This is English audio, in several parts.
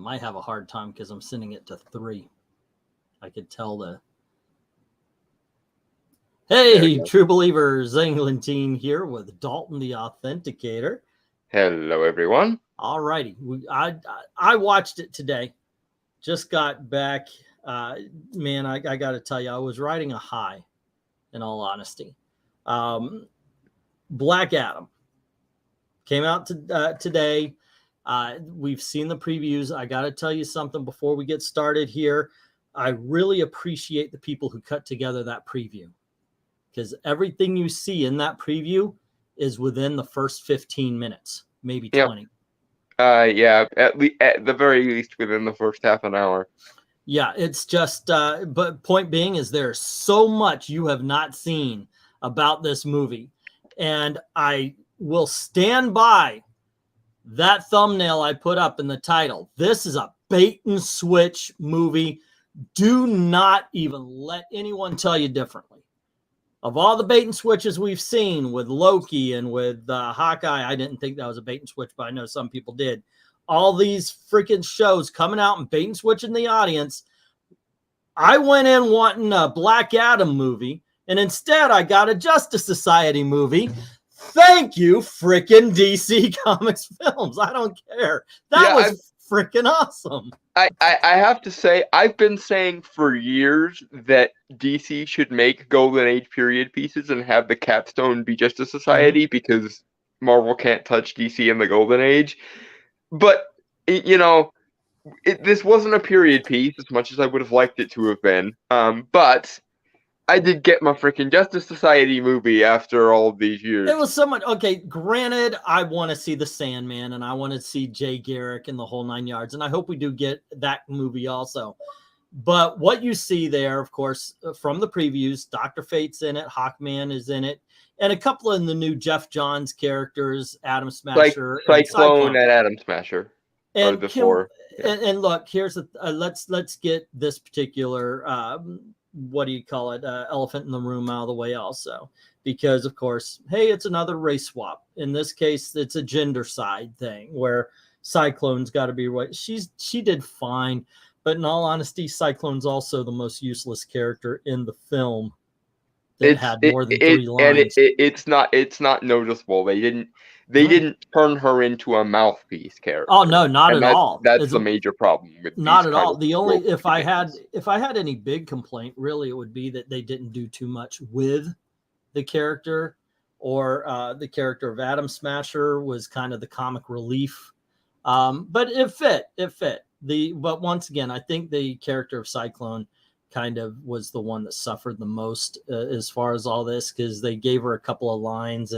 might have a hard time because I'm sending it to 3. I could tell the... Hey, true believers, England team here with Dalton the Authenticator. Hello, everyone. All righty. I watched it today. Just got back. Man, I got to tell you, I was riding a high, in all honesty. Black Adam came out today. We've seen the previews. I got to tell you something before we get started here. I really appreciate the people who cut together that preview, because everything you see in that preview is within the first 15 minutes, maybe 20. Yeah, at the very least within the first half an hour. Yeah, it's just, but point being is there's so much you have not seen about this movie. And I will stand by that thumbnail I put up in the title. This is a bait and switch movie. Do not even let anyone tell you differently. Of all the bait and switches we've seen with Loki and with Hawkeye, I didn't think that was a bait and switch, but I know some people did. All these freaking shows coming out and bait and switching the audience. I went in wanting a Black Adam movie, and instead I got a Justice Society movie. Thank you, freaking DC Comics Films. I don't care. That was freaking awesome. I have to say, I've been saying for years that DC should make Golden Age period pieces and have the capstone be Justice Society because Marvel can't touch DC in the Golden Age. But, you know, this wasn't a period piece as much as I would have liked it to have been. But I did get my freaking Justice Society movie after all of these years. It was so much. Okay, granted, I want to see the Sandman and I want to see Jay Garrick and the whole 9 yards. And I hope we do get that movie also. But what you see there, of course, from the previews, Dr. Fate's in it, Hawkman is in it, and a couple of the new Jeff Johns characters, Atom Smasher, Cyclone and Atom Smasher. And the four. And look, here's the let's get this particular what do you call it, elephant in the room out of the way also, because of course, hey, it's another race swap. In this case, it's a gender side thing where Cyclone's got to be right. She did fine, but in all honesty, Cyclone's also the most useless character in the film. That had more than 3 lines. And it's not noticeable. They didn't turn her into a mouthpiece character. Oh no, not at all. That's the major problem with not at all. The only if I had any big complaint, really, it would be that they didn't do too much with the character, or the character of Atom Smasher was kind of the comic relief. But it fit. But once again, I think the character of Cyclone kind of was the one that suffered the most as far as all this, because they gave her a couple of lines,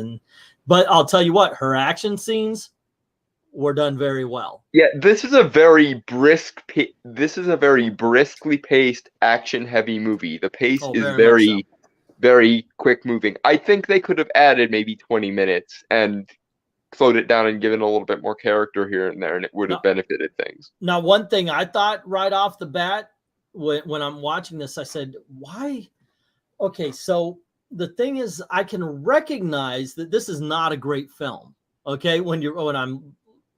but I'll tell you what, her action scenes were done very well. Yeah, this is a very briskly paced, action heavy movie. The pace is very quick moving. I think they could have added maybe 20 minutes and slowed it down and given a little bit more character here and there, and it would have benefited things. Now, one thing I thought right off the bat, when I'm watching this, I said, why? Okay, so the thing is, I can recognize that this is not a great film. Okay, when I'm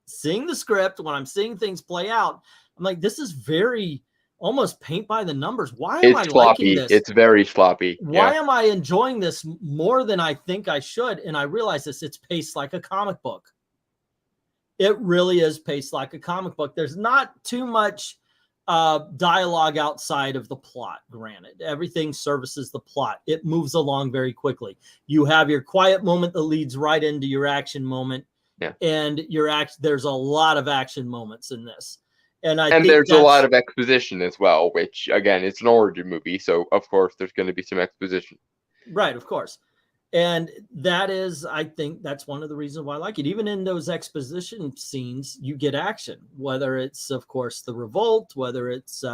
seeing the script, when I'm seeing things play out, I'm like, this is very almost paint by the numbers. Why am I liking this? It's very sloppy. Why am I enjoying this more than I think I should? And I realize it's paced like a comic book. It really is paced like a comic book. There's not too much dialogue outside of the plot. Granted, everything services the plot. It moves along very quickly. You have your quiet moment that leads right into your action moment, and there's a lot of action moments in this, and there's a lot of exposition as well, which again, it's an origin movie, so of course there's going to be some exposition, right? Of course. And that is, I think that's one of the reasons why I like it. Even in those exposition scenes, you get action, whether it's, of course, the revolt, whether it's,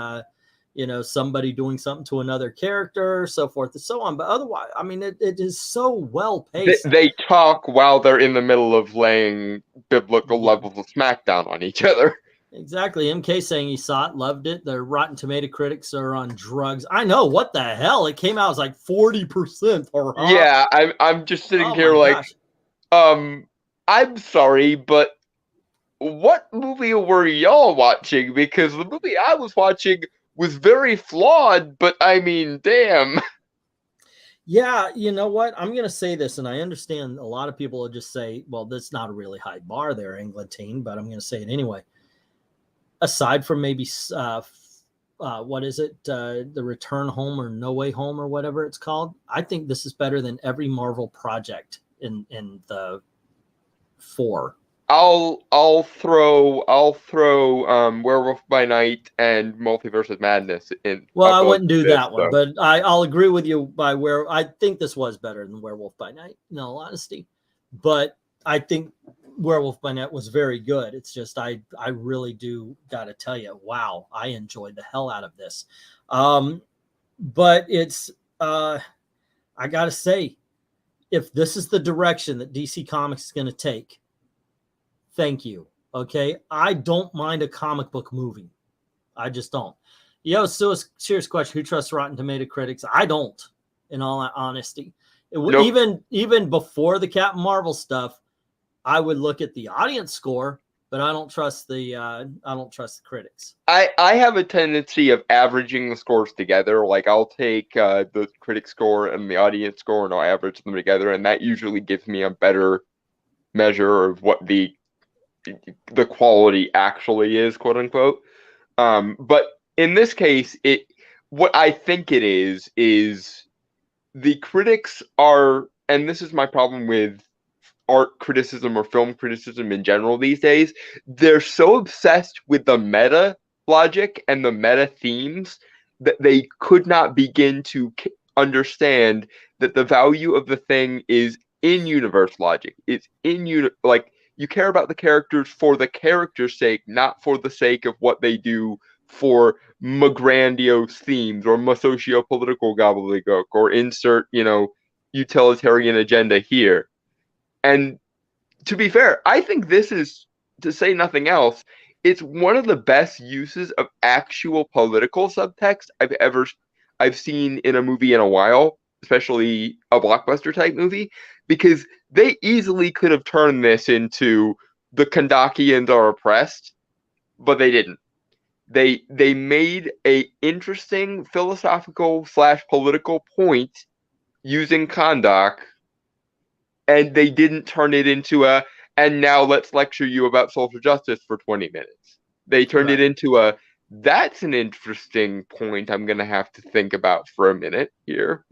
somebody doing something to another character, so forth and so on. But otherwise, I mean, it is so well paced. They talk while they're in the middle of laying biblical levels of smackdown on each other. Exactly. MK saying he saw it, loved it. The Rotten Tomato critics are on drugs. I know, what the hell? It came out as like 40%. Yeah, I'm just sitting here like, I'm sorry, but what movie were y'all watching? Because the movie I was watching was very flawed, but I mean, damn. Yeah, you know what? I'm going to say this, and I understand a lot of people will just say, well, that's not a really high bar there, Englentine, but I'm going to say it anyway. Aside from maybe, what is it? The Return Home or No Way Home or whatever it's called. I think this is better than every Marvel project in the four. I'll throw Werewolf by Night and Multiverse of Madness in. Well, I wouldn't do this, that one, but I'll agree with you by where I think this was better than Werewolf by Night, in all honesty. But I think Werewolf by Night was very good. It's just I really do got to tell you, wow, I enjoyed the hell out of this. But it's I got to say, if this is the direction that DC Comics is going to take, thank you. Okay, I don't mind a comic book movie. I just don't. Yo, so a serious question. Who trusts Rotten Tomato critics? I don't, in all honesty. Nope. Even before the Captain Marvel stuff, I would look at the audience score, but I don't trust the critics. I have a tendency of averaging the scores together. Like I'll take the critic score and the audience score and I'll average them together, and that usually gives me a better measure of what the quality actually is, quote unquote. But in this case, what I think it is the critics are, and this is my problem with art criticism or film criticism in general these days, they're so obsessed with the meta logic and the meta themes that they could not begin to understand that the value of the thing is in universe logic. It's in like you care about the characters for the character's sake, not for the sake of what they do for grandiose themes or socio-political gobbledygook or insert, utilitarian agenda here. And to be fair, I think this is, to say nothing else, it's one of the best uses of actual political subtext I've seen in a movie in a while, especially a blockbuster type movie, because they easily could have turned this into the Kandakians are oppressed, but they didn't. They made a interesting philosophical / political point using Kandak, and they didn't turn it into and now let's lecture you about social justice for 20 minutes. They turned it into that's an interesting point I'm going to have to think about for a minute here.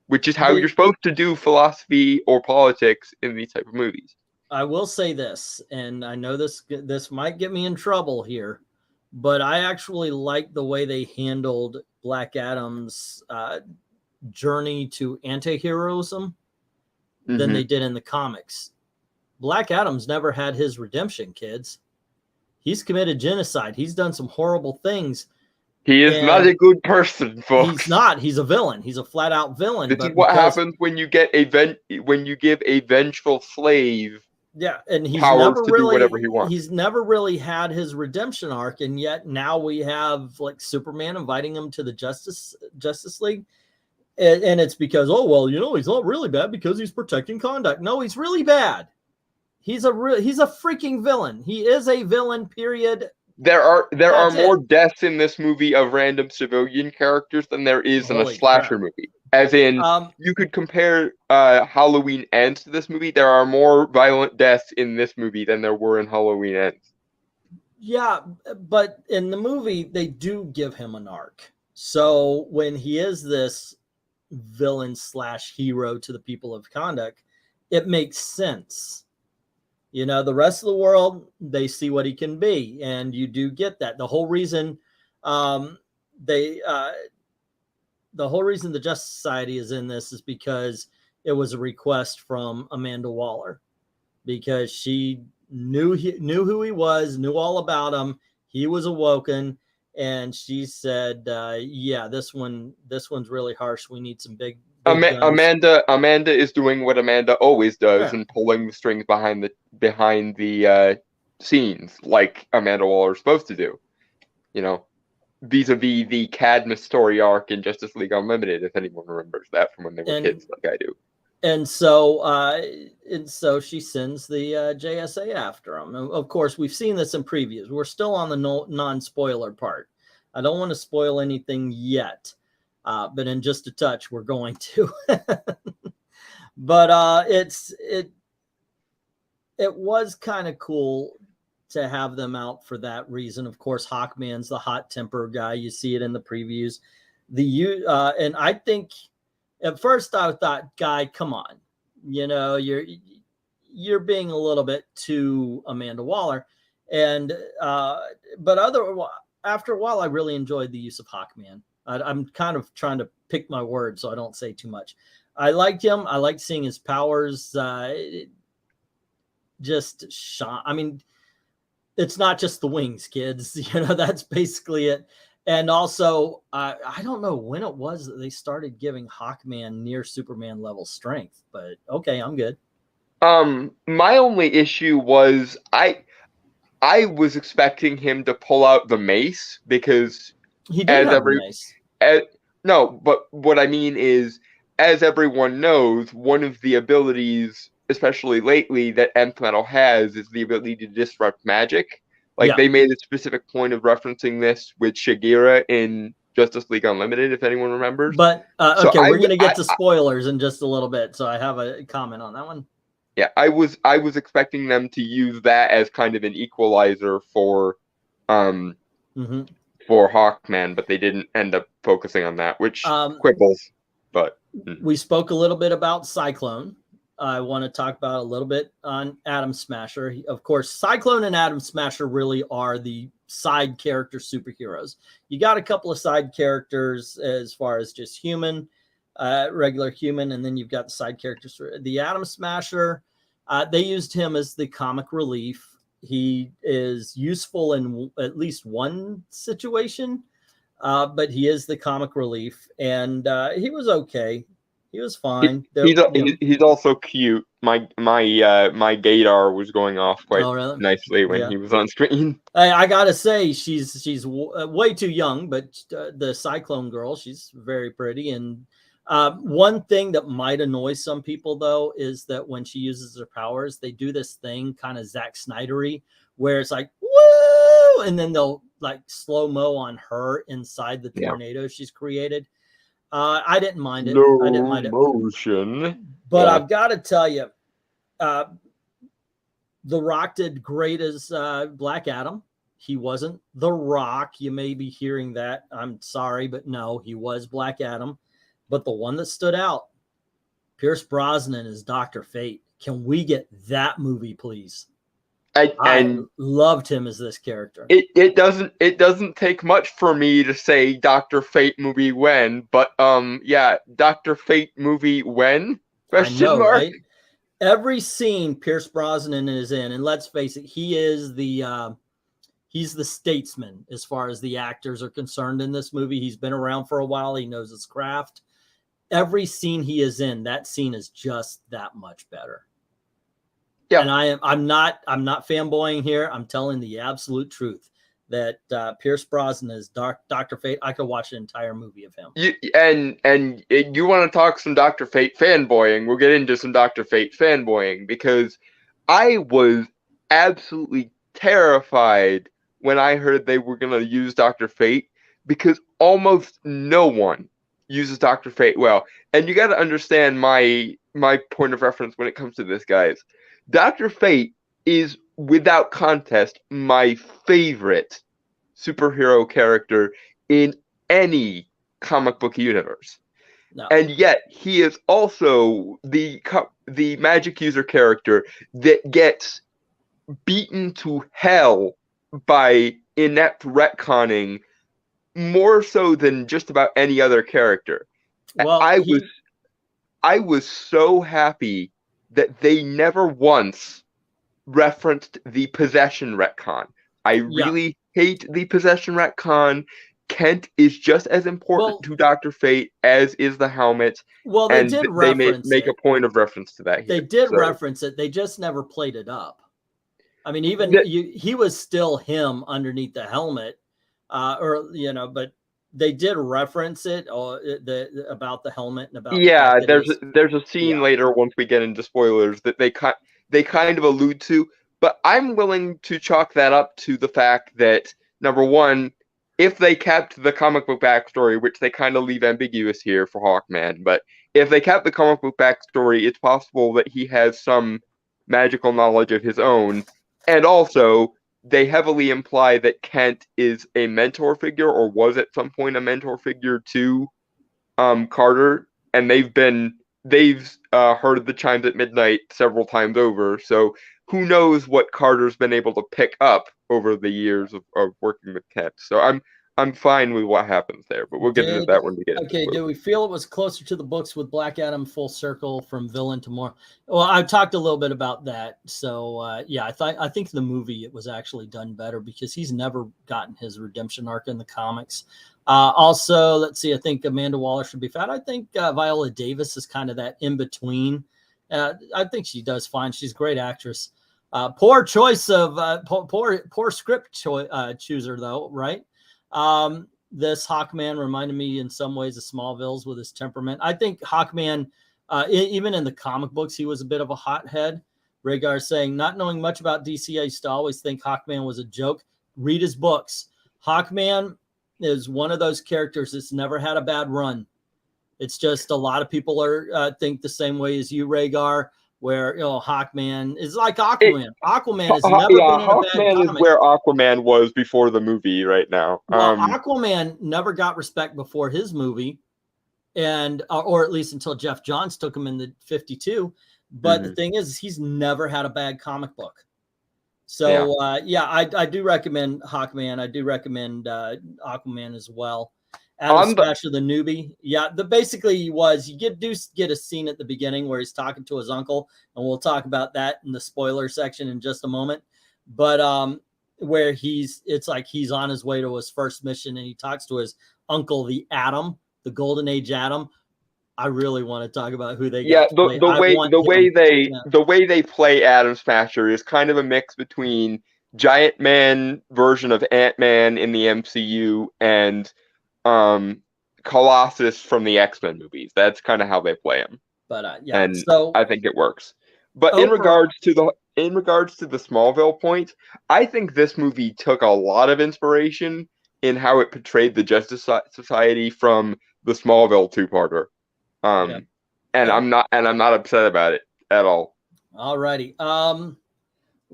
Which is how you're supposed to do philosophy or politics in these type of movies. I will say this, and I know this might get me in trouble here, but I actually like the way they handled Black Adam's journey to anti-heroism than they did in the comics. Black Adam's never had his redemption, kids. He's committed genocide. He's done some horrible things. He is not a good person, folks. He's not. He's a villain. He's a flat out villain. This is what happens when you give a vengeful slave and he's powers to do whatever he wants. He's never really had his redemption arc, and yet now we have like Superman inviting him to the Justice League. And it's because, oh, well, he's not really bad because he's protecting conduct. No, he's really bad. He's a freaking villain. He is a villain, period. There are more deaths in this movie of random civilian characters than there is in a slasher movie. As in, you could compare Halloween Ends to this movie. There are more violent deaths in this movie than there were in Halloween Ends. Yeah, but in the movie, they do give him an arc. So when he is this villain / hero to the people of conduct, it makes sense. The rest of the world, they see what he can be, and you do get that. The whole reason the Justice Society is in this is because it was a request from Amanda Waller, because she knew who he was, knew all about him. He was awoken, and she said, "Yeah, this one's really harsh. We need some big." Amanda is doing what Amanda always does and pulling the strings behind the scenes, like Amanda Waller is supposed to do. Vis-a-vis the Cadmus story arc in Justice League Unlimited, if anyone remembers that from when they were kids, like I do. And so she sends the JSA after him. Of course, we've seen this in previews. We're still on the non-spoiler part. I don't want to spoil anything yet, but in just a touch, we're going to. But it was kind of cool to have them out for that reason. Of course, Hawkman's the hot temper guy. You see it in the previews. And I think at first I thought, guy, come on, you're being a little bit too Amanda Waller. And but after a while, I really enjoyed the use of Hawkman. I'm kind of trying to pick my words so I don't say too much. I liked him. I liked seeing his powers. Just shot. I mean, it's not just the wings, kids. That's basically it. And also, I don't know when it was that they started giving Hawkman near Superman level strength, but okay, I'm good. My only issue was I was expecting him to pull out the mace because he did have the mace. No, but what I mean is, as everyone knows, one of the abilities, especially lately, that Nth Metal has is the ability to disrupt magic. Like, they made a specific point of referencing this with Shigeru in Justice League Unlimited, if anyone remembers. But, okay, we're going to get to spoilers in just a little bit, so I have a comment on that one. Yeah, I was expecting them to use that as kind of an equalizer for Hawkman, but they didn't end up focusing on that, which quibbles. But we spoke a little bit about Cyclone. I want to talk about a little bit on Atom Smasher. Of course, Cyclone and Atom Smasher really are the side character superheroes. You got a couple of side characters as far as just human, regular human, and then you've got the side characters. The Atom Smasher, they used him as the comic relief. He is useful in at least one situation, but he is the comic relief, and he was okay. He was fine. He's also cute. My gaydar was going off quite nicely when he was on screen. I gotta say, she's way too young, but the Cyclone girl, she's very pretty. And one thing that might annoy some people, though, is that when she uses her powers, they do this thing kind of Zack Snyder-y, where it's like, woo! And then they'll like slow-mo on her inside the tornado she's created. I didn't mind it. I didn't mind it. Motion. But I've got to tell you, The Rock did great as Black Adam. He wasn't The Rock. You may be hearing that. I'm sorry, but no, he was Black Adam. But the one that stood out, Pierce Brosnan as Dr. Fate. Can we get that movie, please? I loved him as this character. It doesn't take much for me to say Dr. Fate movie when, but yeah, Dr. Fate movie when? Question mark. Right? Every scene Pierce Brosnan is in, and let's face it, he is he's the statesman as far as the actors are concerned in this movie. He's been around for a while. He knows his craft. Every scene he is in, that scene is just that much better. Yeah. And I'm not fanboying here. I'm telling the absolute truth that Pierce Brosnan is Dr. Fate. I could watch an entire movie of him. And you want to talk some Dr. Fate fanboying? We'll get into some Dr. Fate fanboying, because I was absolutely terrified when I heard they were going to use Dr. Fate, because almost no one uses Dr. Fate well. And you got to understand my point of reference when it comes to this, guys. Dr. Fate is, without contest, my favorite superhero character in any comic book universe. No. And yet, he is also the magic user character that gets beaten to hell by inept retconning more so than just about any other character. Well, I was so happy that they never once referenced the possession retcon. I really hate the possession retcon. Kent is just as important to Dr. Fate as is the helmet. Well, they did reference make a point of reference to that here. They did reference it. They just never played it up. I mean, even he was still him underneath the helmet, but they did reference it, about the helmet and about the Yeah, fact that there's a scene yeah. later once we get into spoilers that they kind of allude to, but I'm willing to chalk that up to the fact that number one, if they kept the comic book backstory, which they kind of leave ambiguous here for Hawkman, but if they kept the comic book backstory, it's possible that he has some magical knowledge of his own, and also they heavily imply that Kent is a mentor figure or was at some point a mentor figure to Carter, and they've heard the chimes at midnight several times over. So who knows what Carter's been able to pick up over the years of working with Kent. So I'm fine with what happens there, but we'll get into that when we get into Okay, it. do we feel it was closer to the books with Black Adam full circle from villain to more? Well, I talked a little bit about that. So yeah, I think the movie it was actually done better because he's never gotten his redemption arc in the comics. Also, let's see, I think Amanda Waller should be fat. I think Viola Davis is kind of that in between. I think she does fine. She's a great actress. Poor choice of poor script chooser though, right? This Hawkman reminded me in some ways of Smallville's with his temperament. I think Hawkman, even in the comic books, he was a bit of a hothead. Rhaegar saying, not knowing much about DC, I used to always think Hawkman was a joke. Read his books. Hawkman is one of those characters that's never had a bad run. It's just a lot of people are think the same way as you, Rhaegar, where Hawkman is like Aquaman. Aquaman has never been in a bad Hawkman comic. is where Aquaman was before the movie right now. Well, Aquaman never got respect before his movie, and or at least until Jeff Johns took him in the 52. But the thing is, he's never had a bad comic book. So yeah, I do recommend Hawkman. I do recommend Aquaman as well. Adam Smasher the newbie. Yeah, basically you get a scene at the beginning where he's talking to his uncle, and we'll talk about that in the spoiler section in just a moment. But where it's like he's on his way to his first mission and he talks to his uncle, the Atom, the Golden Age Atom. I really want to talk about who they got to play. The way they play Adam Smasher is kind of a mix between Giant Man version of Ant-Man in the MCU and Colossus from the X-Men movies. That's kind of how they play him. But yeah, and so I think it works. But in regards to the Smallville point, I think this movie took a lot of inspiration in how it portrayed the Justice Society from the Smallville two-parter. And I'm not upset about it at all. Alrighty.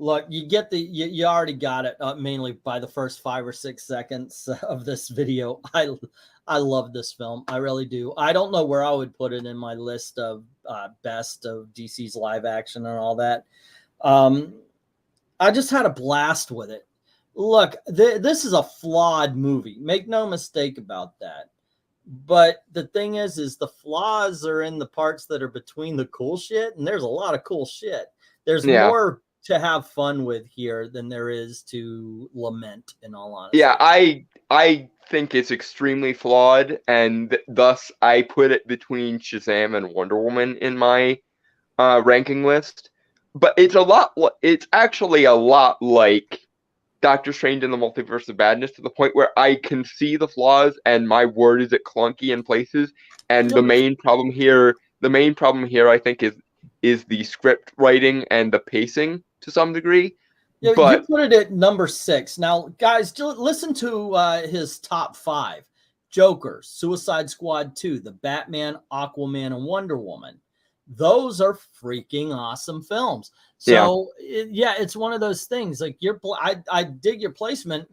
Look, you already got it mainly by the first 5 or 6 seconds of this video. I love this film. I really do. I don't know where I would put it in my list of best of DC's live action and all that. I just had a blast with it. Look, this is a flawed movie. Make no mistake about that. But the thing is the flaws are in the parts that are between the cool shit, and there's a lot of cool shit. There's more to have fun with here than there is to lament, in all honesty. Yeah, I think it's extremely flawed, and thus I put it between Shazam and Wonder Woman in my ranking list. But it's actually a lot like Doctor Strange in the Multiverse of Madness, to the point where I can see the flaws, and my word is it clunky in places. And the main problem here, I think, is the script writing and the pacing to some degree. Yeah, but you put it at number 6. Now, guys, listen to his top 5: Joker, Suicide Squad 2, The Batman, Aquaman, and Wonder Woman. Those are freaking awesome films. So yeah, it's one of those things. Like I dig your placement.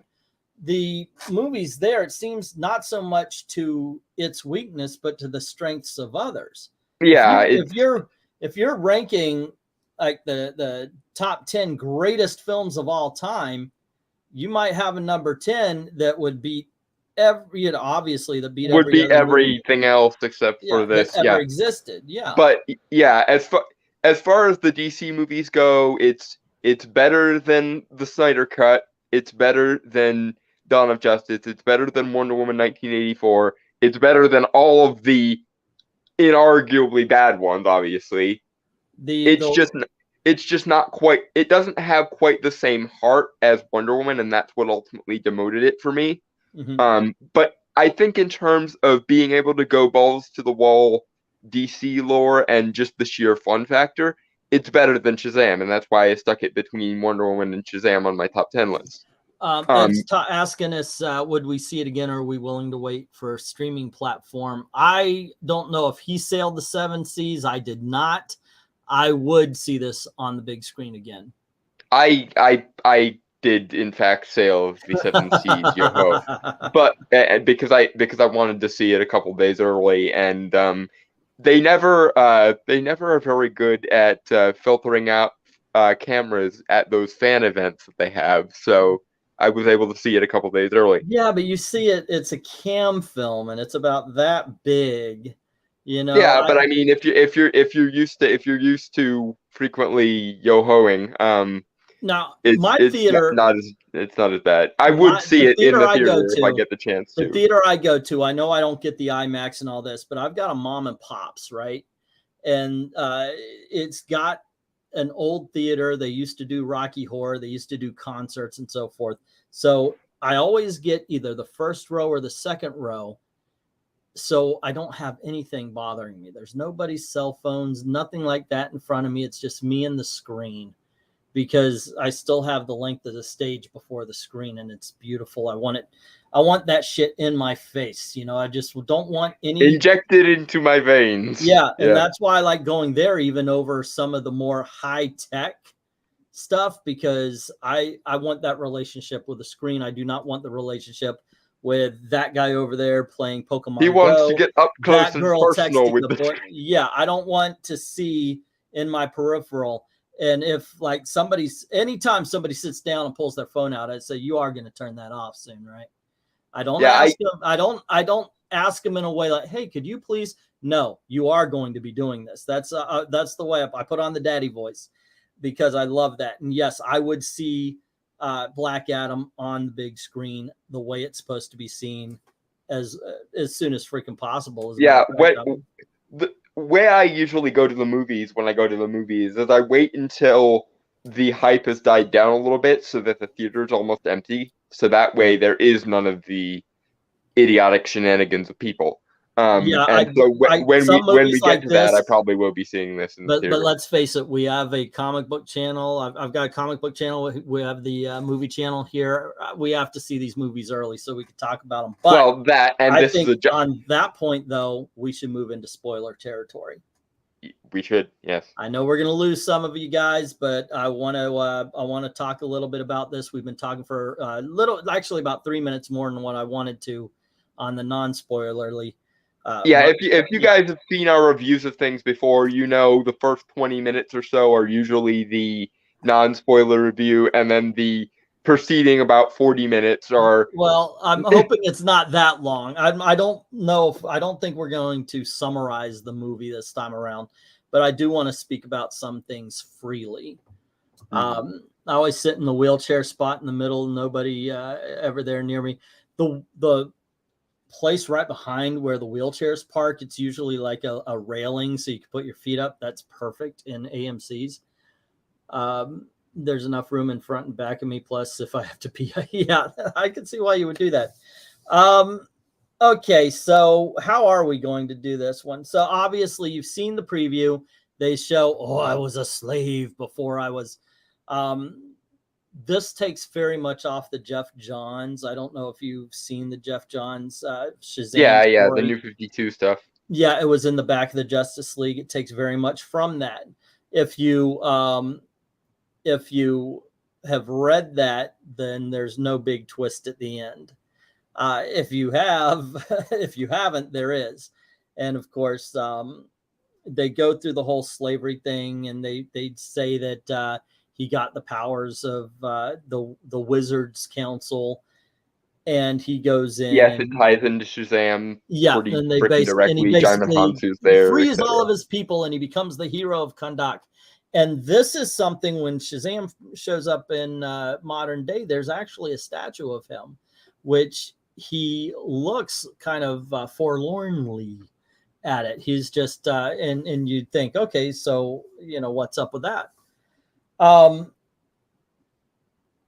The movies there, it seems not so much to its weakness, but to the strengths of others. Yeah, if you're ranking like the top 10 greatest films of all time, you might have a number 10 that would beat obviously that beat everything else except for this that ever existed. Yeah, but yeah, as far as the DC movies go, it's better than the Snyder Cut. It's better than Dawn of Justice. It's better than Wonder Woman 1984. It's better than all of the inarguably bad ones. Obviously, it's just not quite. It doesn't have quite the same heart as Wonder Woman, and that's what ultimately demoted it for me. But I think in terms of being able to go balls to the wall DC lore and just the sheer fun factor, it's better than Shazam, and that's why I stuck it between Wonder Woman and Shazam on my top 10 list. Ed's asking us, would we see it again, or are we willing to wait for a streaming platform? I don't know if he sailed the 7 seas. I did not. I would see this on the big screen again. I did in fact sail the 7 seas, yo-ho. But because I wanted to see it a couple days early, and they never are very good at filtering out cameras at those fan events that they have. So I was able to see it a couple days early. Yeah, but you see it, it's a cam film and it's about that big, you know. Yeah, but I mean, if you're used to frequently yo-hoing, now it's it's not as bad. I would see it in the theater if I get the chance to. The theater I go to, I know I don't get the IMAX and all this, but I've got a mom and pops, right? And it's got an old theater. They used to do Rocky Horror. They used to do concerts and so forth. So I always get either the first row or the second row. So I don't have anything bothering me. There's nobody's cell phones, nothing like that in front of me. It's just me and the screen, because I still have the length of the stage before the screen, and it's beautiful. I want that shit in my face. You know, I just don't want any injected into my veins. Yeah, and that's why I like going there even over some of the more high tech stuff, because I want that relationship with the screen. I do not want the relationship with that guy over there playing Pokemon He wants Go, to get up close and personal with the boy. Yeah, I don't want to see in my peripheral. And if like anytime somebody sits down and pulls their phone out, I'd say, you are going to turn that off soon, right? I don't ask them. I don't ask them in a way like, hey, could you please? No, you are going to be doing this. That's the way I put on the daddy voice, because I love that. And yes, I would see Black Adam on the big screen the way it's supposed to be seen as soon as freaking possible. The way I usually go to the movies when I go to the movies is I wait until the hype has died down a little bit so that the theater is almost empty. So that way there is none of the idiotic shenanigans of people. When we get to that, I probably will be seeing this in the theater. But let's face it, we have a comic book channel. I've got a comic book channel. We have the movie channel here. We have to see these movies early so we can talk about them. But I think on that point, though, we should move into spoiler territory. We should, yes. I know we're going to lose some of you guys, but I want to talk a little bit about this. We've been talking for actually about 3 minutes more than what I wanted to on the non-spoilerly. If you guys have seen our reviews of things before, you know the first 20 minutes or so are usually the non-spoiler review, and then the preceding about 40 minutes are... Well, I'm hoping it's not that long. I don't know I don't think we're going to summarize the movie this time around, but I do want to speak about some things freely. I always sit in the wheelchair spot in the middle, nobody ever there near me. The place right behind where the wheelchairs park, it's usually like a railing so you can put your feet up. That's perfect in AMC's. There's enough room in front and back of me, plus if I have to pee, yeah, I can see why you would do that. Okay, so how are we going to do this one? So obviously you've seen the preview. They show, I was a slave before I was this takes very much off the Jeff Johns. I don't know if you've seen the Jeff Johns Shazam Yeah, story. the New 52 stuff. Yeah, it was in the back of the Justice League. It takes very much from that. If you have read that, then there's no big twist at the end. If you haven't, there is. And of course, they go through the whole slavery thing, and they say that he got the powers of the Wizards Council, and he goes in. Yes, it ties into Shazam. Yeah, and they basically frees all of his people, and he becomes the hero of Kahndaq. And this is something, when Shazam shows up in modern day, there's actually a statue of him, which he looks kind of forlornly at it. He's just and you'd think, okay, so what's up with that?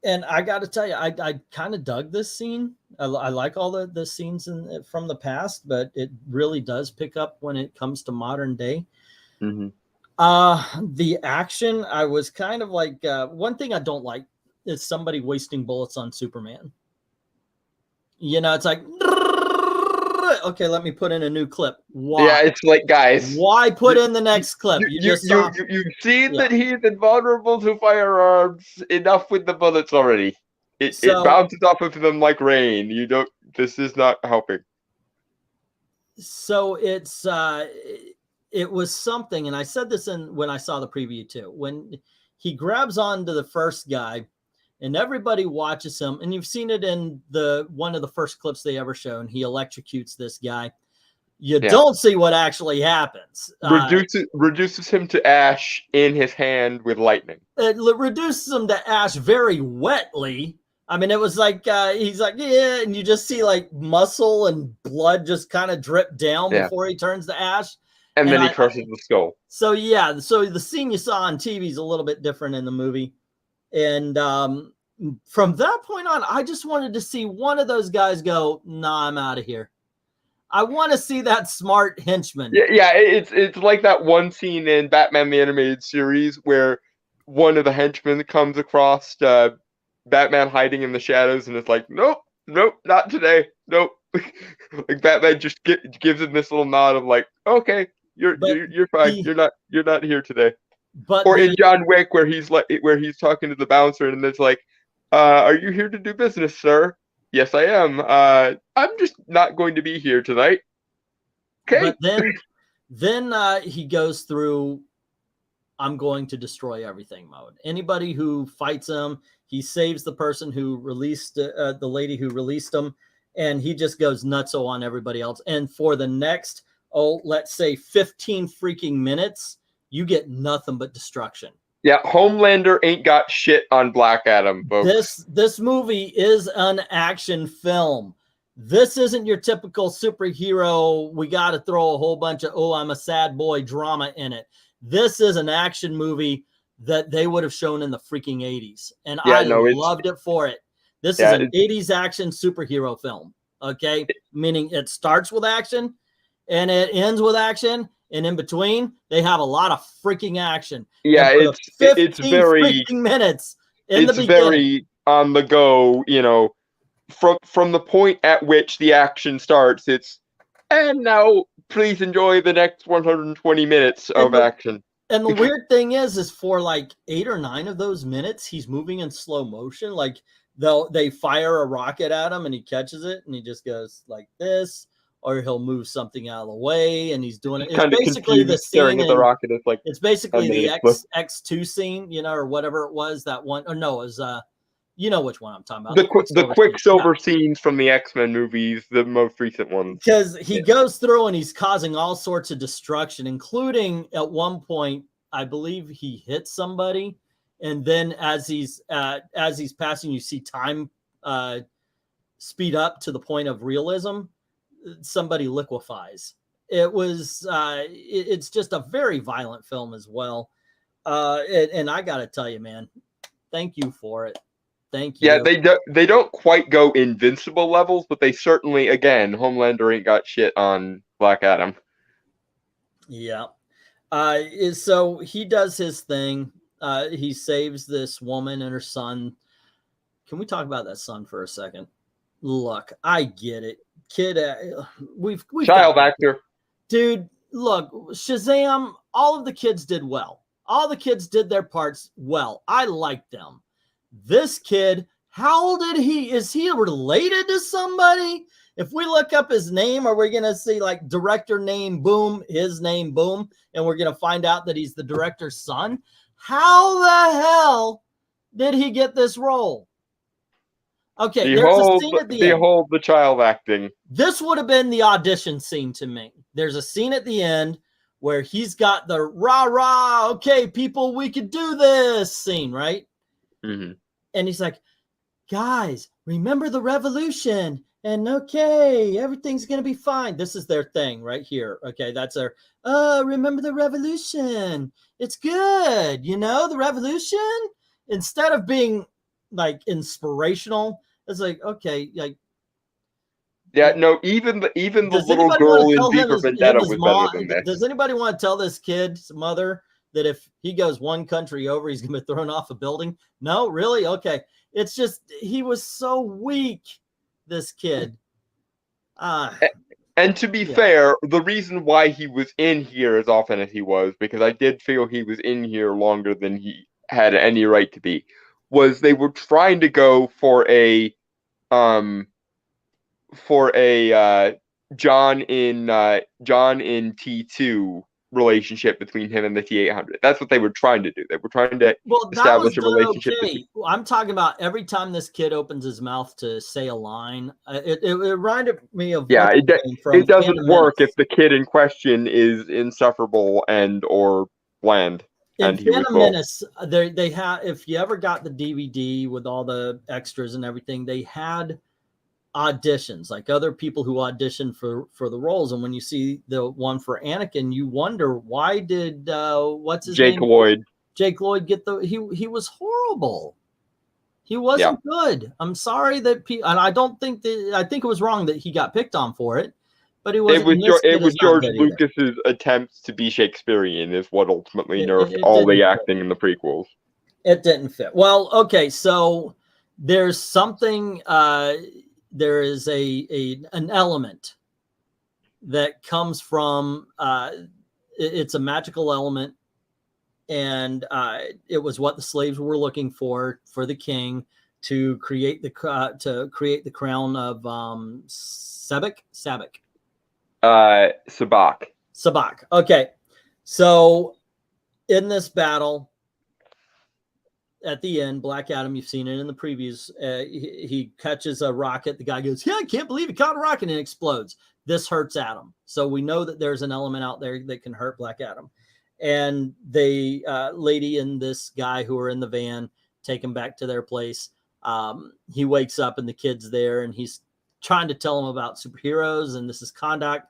And I got to tell you, I kind of dug this scene. I like all the scenes from the past, but it really does pick up when it comes to modern day. Mm-hmm. The action, I was kind of like, one thing I don't like is somebody wasting bullets on Superman. You know, it's like, okay, let me put in a new clip. Why? Yeah, it's like, guys, why put in the next clip? You've seen that he's invulnerable to firearms. Enough with the bullets already. It bounces off of them like rain. You don't. This is not helping. So it was something, and I said this when I saw the preview too. When he grabs onto the first guy, and everybody watches him, and you've seen it in one of the first clips they ever shown. He electrocutes this guy. You don't see what actually happens. Reduces him to ash in his hand with lightning. It reduces him to ash very wetly. I mean, it was like he's like, yeah, and you just see like muscle and blood just kind of drip down before he turns to ash. And then he crushes the skull. So yeah, so the scene you saw on TV is a little bit different in the movie. And from that point on, I just wanted to see one of those guys go, nah, I'm out of here. I want to see that smart henchman. Yeah, it's like that one scene in Batman the Animated Series where one of the henchmen comes across Batman hiding in the shadows, and it's like, nope, not today, nope. Like Batman just gives him this little nod of like, okay, you're fine, you're not here today. Or in John Wick where he's talking to the bouncer, and it's like, are you here to do business, sir? Yes, I am. I'm just not going to be here tonight. Okay. But then he goes through, I'm going to destroy everything mode. Anybody who fights him, he saves the person who released the lady who released him, and he just goes nutso on everybody else. And for the next, let's say 15 freaking minutes, you get nothing but destruction. Yeah, Homelander ain't got shit on Black Adam, folks. This movie is an action film. This isn't your typical superhero, we got to throw a whole bunch of, I'm a sad boy drama in it. This is an action movie that they would have shown in the freaking 80s. And I loved it for it. This is an 80s action superhero film, okay? Meaning it starts with action and it ends with action. And in between, they have a lot of freaking action. Yeah, it's very freaking minutes. It's very on the go. You know, from the point at which the action starts, and now please enjoy the next 120 minutes of action. And the weird thing is for like 8 or 9 of those minutes, he's moving in slow motion. Like they fire a rocket at him, and he catches it, and he just goes like this. Or he'll move something out of the way, and he's doing it. It's basically the scene. The rocket is like it's basically the X2 scene, you know, or whatever it was. That one, or no, it was you know which one I'm talking about. The Quicksilver scenes from the X-Men movies, the most recent ones. Because he goes through and he's causing all sorts of destruction, including at one point, I believe he hits somebody, and then as he's passing, you see time speed up to the point of realism. Somebody liquefies. It was it's just a very violent film as well. And I gotta tell you, man, thank you for it. Thank you. Yeah, they don't quite go Invincible levels, but they certainly, again, Homelander ain't got shit on Black Adam. Yeah. So he does his thing. He saves this woman and her son. Can we talk about that son for a second? Look, I get it. Kid, we've child actor, dude. Look, Shazam, all of the kids did well. All the kids did their parts well. I liked them. This kid, how old is he related to somebody? If we look up his name, are we gonna see like director name boom, his name boom, and we're gonna find out that he's the director's son? How the hell did he get this role? Okay, there's a scene at the end. Behold the child acting. This would have been the audition scene to me. There's a scene at the end where he's got the rah, okay, people, we could do this scene, right? Mm-hmm. And he's like, guys, remember the revolution. And okay, everything's going to be fine. This is their thing right here. Okay, that's their, remember the revolution. It's good. You know, the revolution, instead of being like inspirational, it's like, okay, like Yeah, no, even the Does little anybody want girl to in tell V him for his Vendetta his was better mom? than this. Does anybody want to tell this kid's mother that if he goes one country over, he's gonna be thrown off a building? No, really? Okay. It's just he was so weak, this kid. And to be Yeah. fair, the reason why he was in here as often as he was, because I did feel he was in here longer than he had any right to be, was they were trying to go um for a John in T2 relationship between him and the T800. That's what they were trying to do. They were trying to Well, that was establish a done relationship okay. I'm talking about every time this kid opens his mouth to say a line, it reminded me of Yeah, what's his name from it doesn't Phantom work if Menace. the kid in question is insufferable and or bland. In And he was Phantom both. Menace, they had, if you ever got the DVD with all the extras and everything, they had auditions, like other people who auditioned for the roles. And when you see the one for Anakin, you wonder, why did what's his Jake name? Lloyd. Jake Lloyd get the he was horrible. He wasn't good. I'm sorry that people, and I don't think that, I think it was wrong that he got picked on for it, but he wasn't. This It kid was is not George good either. Lucas's attempts to be Shakespearean is what ultimately nerfed It all the didn't fit. acting in the prequels. It didn't fit. Well, okay, so there's something. There is an element that comes from. It's a magical element, and it was what the slaves were looking for the king to create the crown of Sabak. Sabak. Okay, so in this battle, at the end, Black Adam, you've seen it in the previews. He catches a rocket. The guy goes, "Yeah, I can't believe he caught a rocket," and it explodes. This hurts Adam, so we know that there's an element out there that can hurt Black Adam. And the lady and this guy who are in the van take him back to their place. He wakes up and the kid's there, and he's trying to tell him about superheroes, and this is Kahndaq.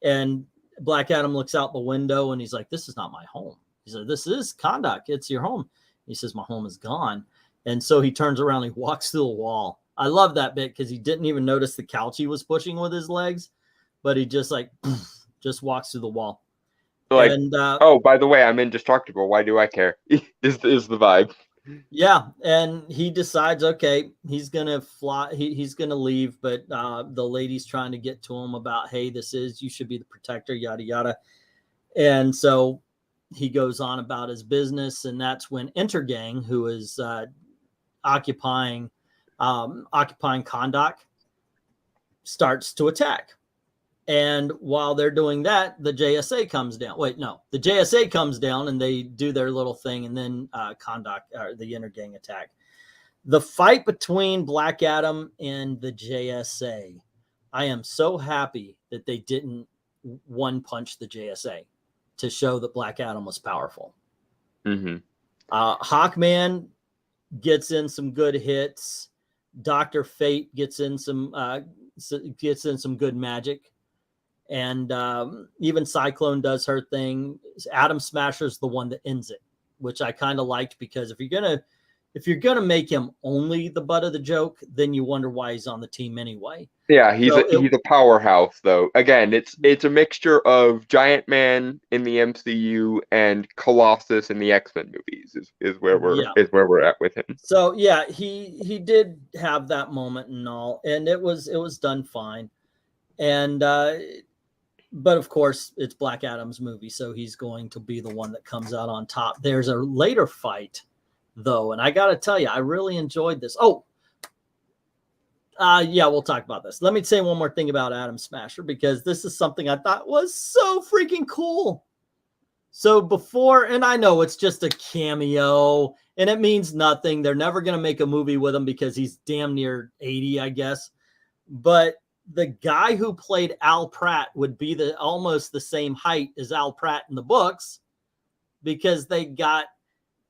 And Black Adam looks out the window and he's like, "This is not my home." He said, "This is Kahndaq. It's your home." He says, "My home is gone." And so he turns around and he walks through the wall. I love that bit because he didn't even notice the couch he was pushing with his legs, but he just like just walks through the wall. Like, and oh, by the way, I'm indestructible. Why do I care? is the vibe. Yeah, and he decides, okay, he's gonna fly. He's gonna leave, but the lady's trying to get to him about, hey, you should be the protector, yada yada. And so he goes on about his business, and that's when Intergang, who is occupying Kahndaq, starts to attack. And while they're doing that, the JSA comes down. Wait, no, the JSA comes down and they do their little thing, and then Kahndaq, the Intergang attack. The fight between Black Adam and the JSA, I am so happy that they didn't one punch the JSA to show that Black Adam was powerful. Mm-hmm. Hawkman gets in some good hits. Dr. Fate gets in some good magic. And even Cyclone does her thing. Atom Smasher's the one that ends it, which I kind of liked, because if you're gonna make him only the butt of the joke, then you wonder why he's on the team anyway. Yeah, he's a powerhouse though. Again, it's a mixture of Giant Man in the MCU and Colossus in the X-Men movies is where we're at with him. So yeah, he did have that moment and all, and it was done fine. And but of course, it's Black Adam's movie, so he's going to be the one that comes out on top. There's a later fight, though, and I got to tell you, I really enjoyed this. Yeah, we'll talk about this. Let me say one more thing about Atom Smasher, because this is something I thought was so freaking cool. So before, and I know it's just a cameo, and it means nothing. They're never going to make a movie with him because he's damn near 80, I guess. But the guy who played Al Pratt would be almost the same height as Al Pratt in the books, because they got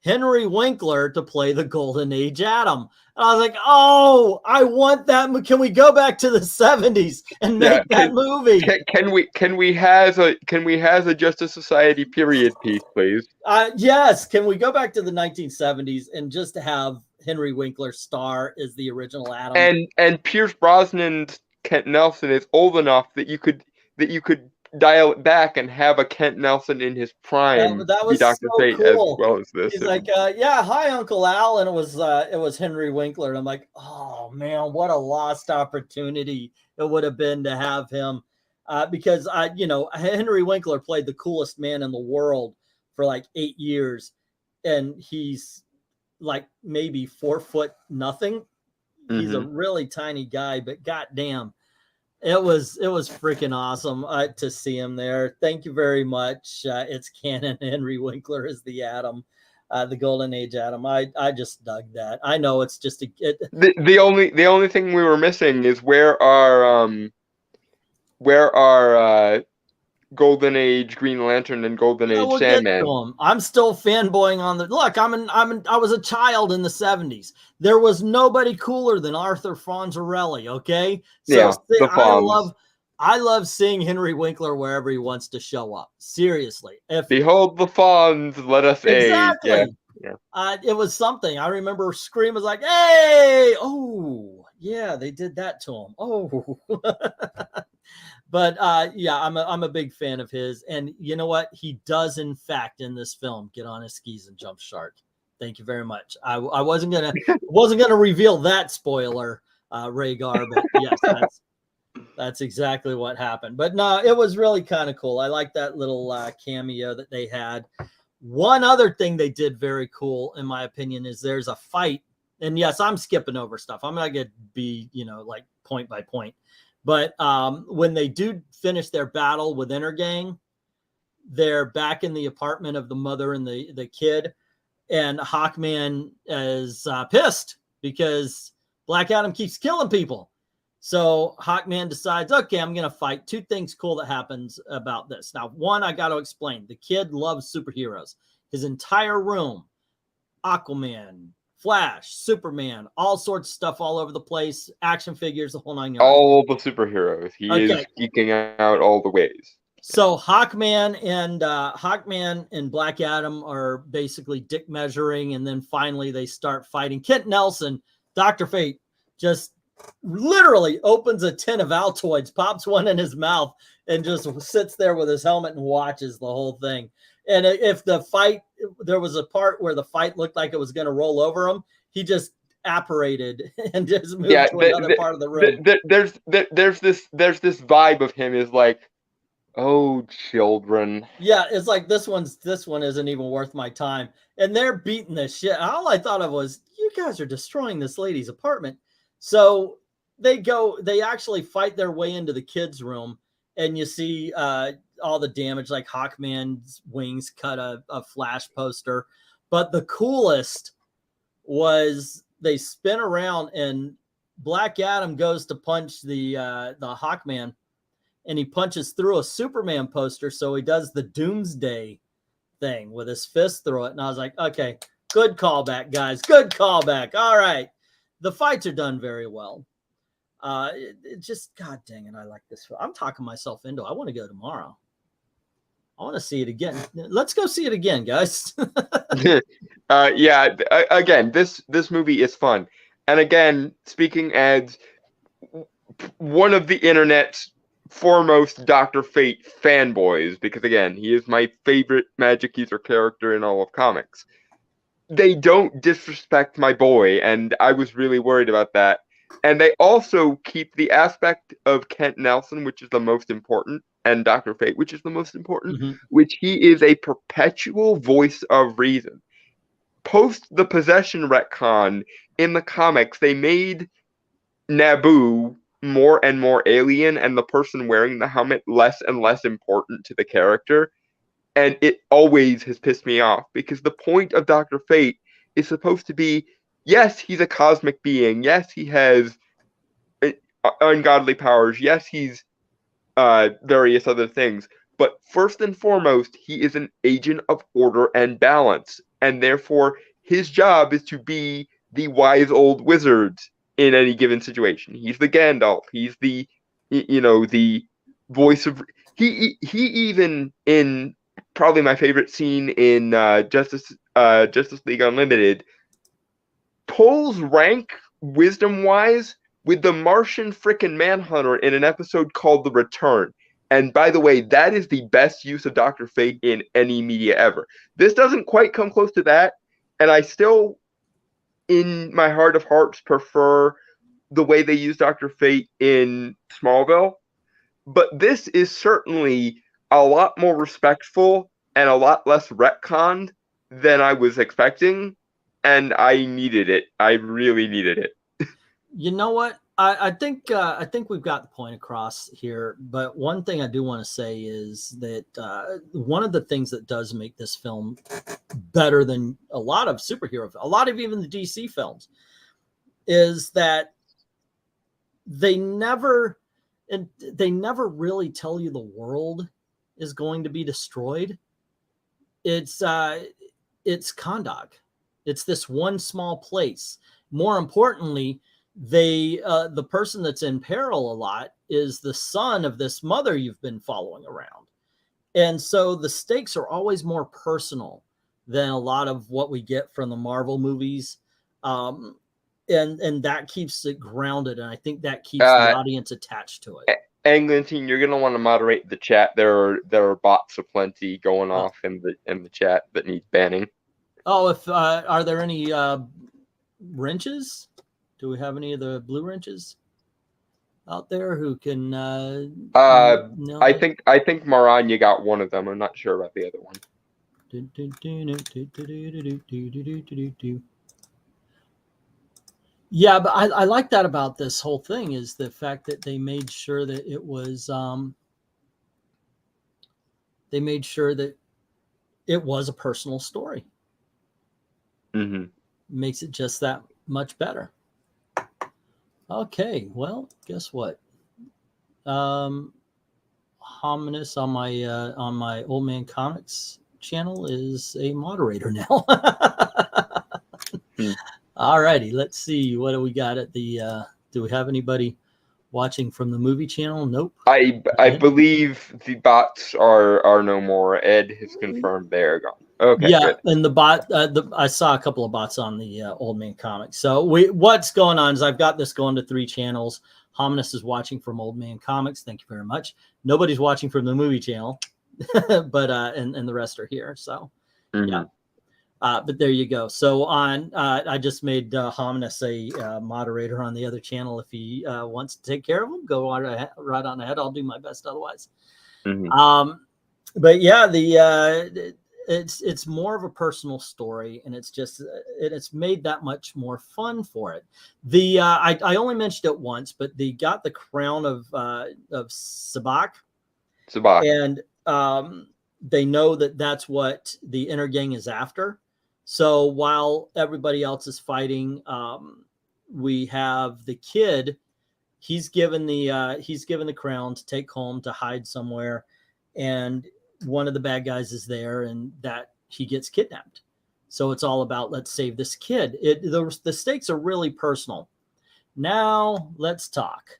Henry Winkler to play the Golden Age Atom. And I was like, oh, I want that. Can we go back to the 70s and make that movie? Can we have a Justice Society period piece, please? Yes. Can we go back to the 1970s and just have Henry Winkler star as the original Atom? And Pierce Brosnan's Kent Nelson is old enough that you could dial it back and have a Kent Nelson in his prime That be was Dr. so Fate as cool. well as this. He's like, yeah, hi, Uncle Al. And it was Henry Winkler. And I'm like, oh, man, what a lost opportunity it would have been to have him. Because, Henry Winkler played the coolest man in the world for like 8 years. And he's like maybe 4 foot nothing. He's a really tiny guy, but goddamn. It was freaking awesome to see him there. Thank you very much. It's canon. Henry Winkler is the Atom, the Golden Age Atom. I just dug that. I know it's just the only thing we were missing is where our Golden Age Green Lantern and Golden Age we'll Sandman. get to him. I'm still fanboying on the look. I was a child in the 70s. There was nobody cooler than Arthur Fonzarelli. Okay, so yeah, the Fonz. I love seeing Henry Winkler wherever he wants to show up. Seriously, Behold the Fonz, let us exactly. aid. Yeah. It was something. I remember Scream was like, "Hey, oh yeah, they did that to him." Oh. But yeah, I'm a big fan of his, and you know what? He does, in fact, in this film, get on his skis and jump shark. Thank you very much. I wasn't gonna reveal that spoiler, Rhaegar, but yes, that's exactly what happened. But no, it was really kind of cool. I like that little cameo that they had. One other thing they did very cool, in my opinion, is there's a fight, and yes, I'm skipping over stuff. I'm not gonna be like point by point. But when they do finish their battle with Intergang, they're back in the apartment of the mother and the kid. And Hawkman is pissed because Black Adam keeps killing people. So Hawkman decides, okay, I'm going to fight. 2 things cool that happens about this. Now, one, I got to explain. The kid loves superheroes. His entire room, Aquaman, Flash, Superman, all sorts of stuff all over the place, action figures, the whole 9 yards. All the superheroes. He is geeking out all the ways. So Hawkman and Black Adam are basically dick measuring, and then finally they start fighting. Kent Nelson, Dr. Fate, just literally opens a tin of Altoids, pops one in his mouth, and just sits there with his helmet and watches the whole thing. And if there was a part where the fight looked like it was going to roll over him, he just apparated and just moved to another part of the room. There's this vibe of him is like, oh, children. Yeah, it's like this one isn't even worth my time. And they're beating this shit. All I thought of was, you guys are destroying this lady's apartment. So they actually fight their way into the kids' room, and you see all the damage, like Hawkman's wings cut a Flash poster. But the coolest was they spin around and Black Adam goes to punch the Hawkman, and he punches through a Superman poster. So he does the Doomsday thing with his fist through it. And I was like, okay, good callback, guys. Good callback. All right. The fights are done very well. It just, God dang it, I like this. I'm talking myself into it. I want to go tomorrow. I want to see it again. Let's go see it again, guys. Yeah. Again, this movie is fun, and again, speaking as one of the internet's foremost Dr. Fate fanboys, because again, he is my favorite Magic User character in all of comics. They don't disrespect my boy, and I was really worried about that. And they also keep the aspect of Kent Nelson, which is the most important, and Dr. Fate, which is the most important, which he is a perpetual voice of reason. Post the possession retcon in the comics, they made Naboo more and more alien, and the person wearing the helmet less and less important to the character. And it always has pissed me off, because the point of Dr. Fate is supposed to be, yes, he's a cosmic being. Yes, he has ungodly powers. Yes, he's various other things. But first and foremost, he is an agent of order and balance. And therefore, his job is to be the wise old wizard in any given situation. He's the Gandalf. He's the, the voice of... He even, in probably my favorite scene in Justice League Unlimited, pulls rank wisdom-wise with the Martian frickin' Manhunter in an episode called The Return. And by the way, that is the best use of Dr. Fate in any media ever. This doesn't quite come close to that, and I still, in my heart of hearts, prefer the way they use Dr. Fate in Smallville. But this is certainly a lot more respectful and a lot less retconned than I was expecting, and I needed it. I really needed it. You know what? I think we've got the point across here. But one thing I do want to say is that one of the things that does make this film better than a lot of superhero, a lot of even the DC films, is that they never really tell you the world is going to be destroyed. It's Kahndaq. It's this one small place. More importantly, the person that's in peril a lot is the son of this mother you've been following around. And so the stakes are always more personal than a lot of what we get from the Marvel movies. And that keeps it grounded. And I think that keeps the audience attached to it. Anglantine, you're gonna want to moderate the chat. There are bots aplenty going off in the chat that need banning. Oh, if are there any wrenches? Do we have any of the blue wrenches out there who can? No. I think Maranya got one of them. I'm not sure about the other one. Yeah, but I like that about this whole thing is the fact that they made sure that it was a personal story. Mm-hmm. Makes it just that much better. Okay, well, guess what? Hominus on my Old Man Comics channel is a moderator now. All righty, let's see. What do we got at the do we have anybody watching from the movie channel? Nope. I believe the bots are no more. Ed has confirmed they're gone. Okay. Yeah, good. and the bot I saw a couple of bots on the Old Man Comics. So what's going on is I've got this going to 3 channels. Hominus is watching from Old Man Comics. Thank you very much. Nobody's watching from the movie channel, but and the rest are here. So yeah. But there you go. So on, I just made Hominus a moderator on the other channel. If he wants to take care of him, go right on ahead. I'll do my best otherwise. But yeah, it's more of a personal story, and it's made that much more fun for it. I only mentioned it once, but they got the crown of Sabak. And they know that that's what the inner gang is after. So while everybody else is fighting, we have the kid. He's given the crown to take home to hide somewhere, and one of the bad guys is there, and that he gets kidnapped. So it's all about let's save this kid. The stakes are really personal. Now let's talk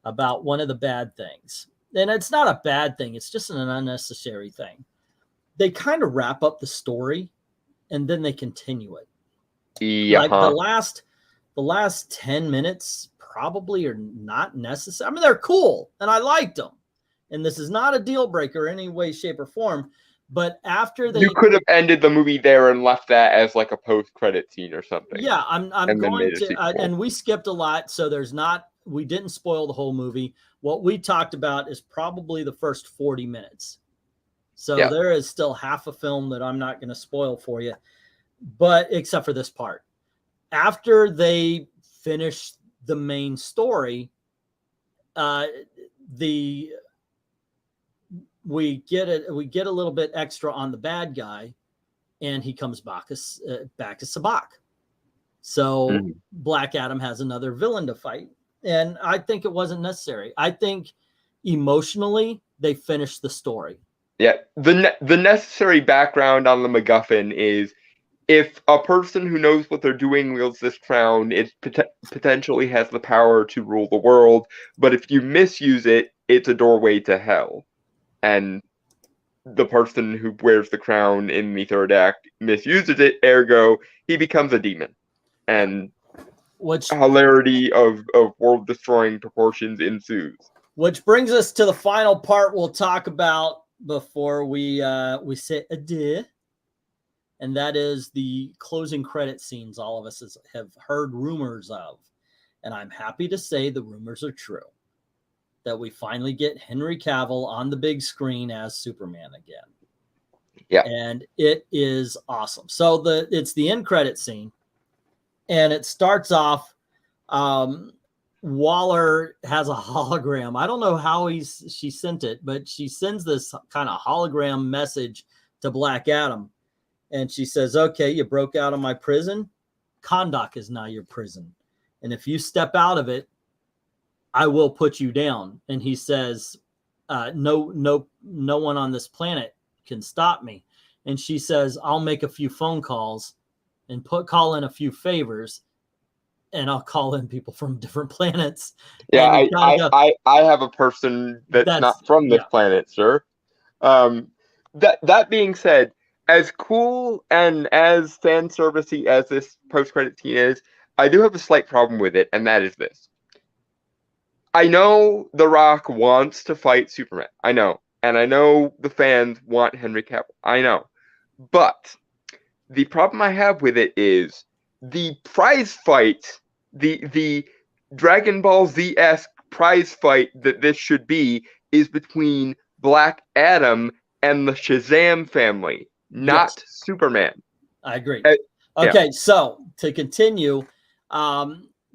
about one of the bad things. And it's not a bad thing. It's just an unnecessary thing. They kind of wrap up the story and then they continue it. Yeah. Like the last 10 minutes probably are not necessary. I mean, they're cool and I liked them. And this is not a deal breaker in any way, shape, or form. But after you could have ended the movie there and left that as like a post-credit scene or something. Yeah, I'm going to, and we skipped a lot, so we didn't spoil the whole movie. What we talked about is probably the first 40 minutes. So yeah. There is still half a film that I'm not going to spoil for you, but except for this part. After they finish the main story, we get a little bit extra on the bad guy, and he comes back to Sabak. So Black Adam has another villain to fight, and I think it wasn't necessary. I think emotionally they finished the story. Yeah, the necessary background on the MacGuffin is if a person who knows what they're doing wields this crown, it potentially has the power to rule the world. But if you misuse it, it's a doorway to hell. And the person who wears the crown in the third act misuses it, ergo, he becomes a demon. And which hilarity of world destroying proportions ensues. Which brings us to the final part we'll talk about before we say adieu, and that is the closing credit scenes all of us have heard rumors of. And I'm happy to say the rumors are true, that we finally get Henry Cavill on the big screen as Superman again. Yeah. And it is awesome. So it's the end credit scene, and it starts off, Waller has a hologram. I don't know how she sent it, but she sends this kind of hologram message to Black Adam. And she says, okay, you broke out of my prison. Kahndaq is now your prison. And if you step out of it, I will put you down. And he says, no one on this planet can stop me. And she says, I'll make a few phone calls and call in a few favors, and I'll call in people from different planets. Yeah, I have a person that's not from this planet, sir. That being said, as cool and as fan servicey as this post-credit scene is, I do have a slight problem with it, and that is this. I know The Rock wants to fight Superman. I know. And I know the fans want Henry Cavill. I know. But the problem I have with it is the prize fight, the Dragon Ball Z-esque prize fight that this should be, is between Black Adam and the Shazam family, not Superman. I agree. Okay, so to continue,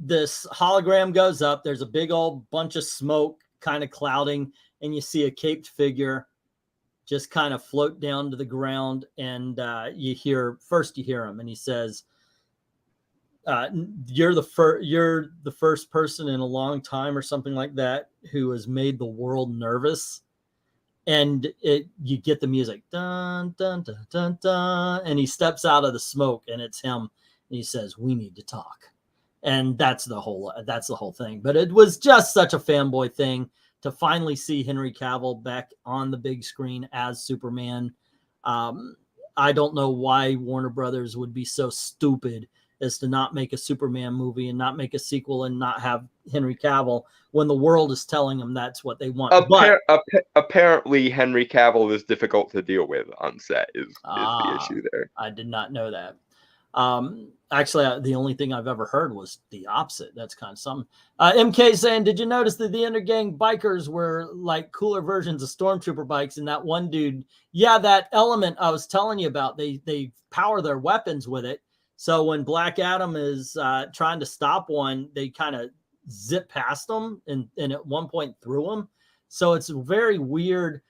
this hologram goes up. There's a big old bunch of smoke kind of clouding, and you see a caped figure just kind of float down to the ground, and you hear him, and he says, you're the first person in a long time or something like that who has made the world nervous. And you get the music, dun dun dun dun dun, and he steps out of the smoke, and it's him, and he says, we need to talk. And that's the whole thing. But it was just such a fanboy thing to finally see Henry Cavill back on the big screen as Superman. I don't know why Warner Brothers would be so stupid as to not make a Superman movie and not make a sequel and not have Henry Cavill when the world is telling them that's what they want. Apparently, Henry Cavill is difficult to deal with on set is the issue there. I did not know that. Actually, the only thing I've ever heard was the opposite. That's kind of something. MK saying, did you notice that the Intergang bikers were like cooler versions of Stormtrooper bikes? And that one dude, that element I was telling you about, they power their weapons with it. So when Black Adam is trying to stop one, they kind of zip past them and at one point through them. So it's very weird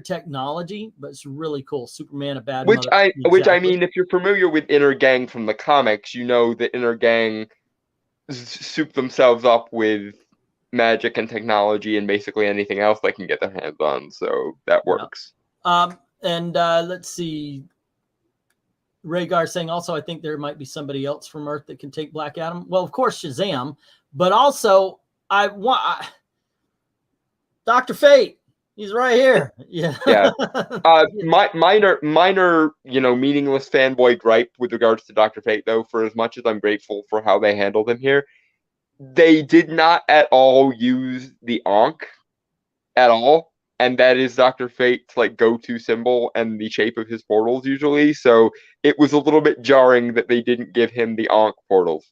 technology, but it's really cool. Superman, a bad which I mean, if you're familiar with Intergang from the comics, you know that Intergang soup themselves up with magic and technology and basically anything else they can get their hands on. So that works. Let's see. Rhaegar saying also, I think there might be somebody else from Earth that can take Black Adam. Well, of course, Shazam, but also Dr. Fate. He's right here. Yeah. Minor, meaningless fanboy gripe with regards to Dr. Fate, though, for as much as I'm grateful for how they handled him here, they did not at all use the Ankh at all. And that is Dr. Fate's go-to symbol and the shape of his portals usually. So it was a little bit jarring that they didn't give him the Ankh portals.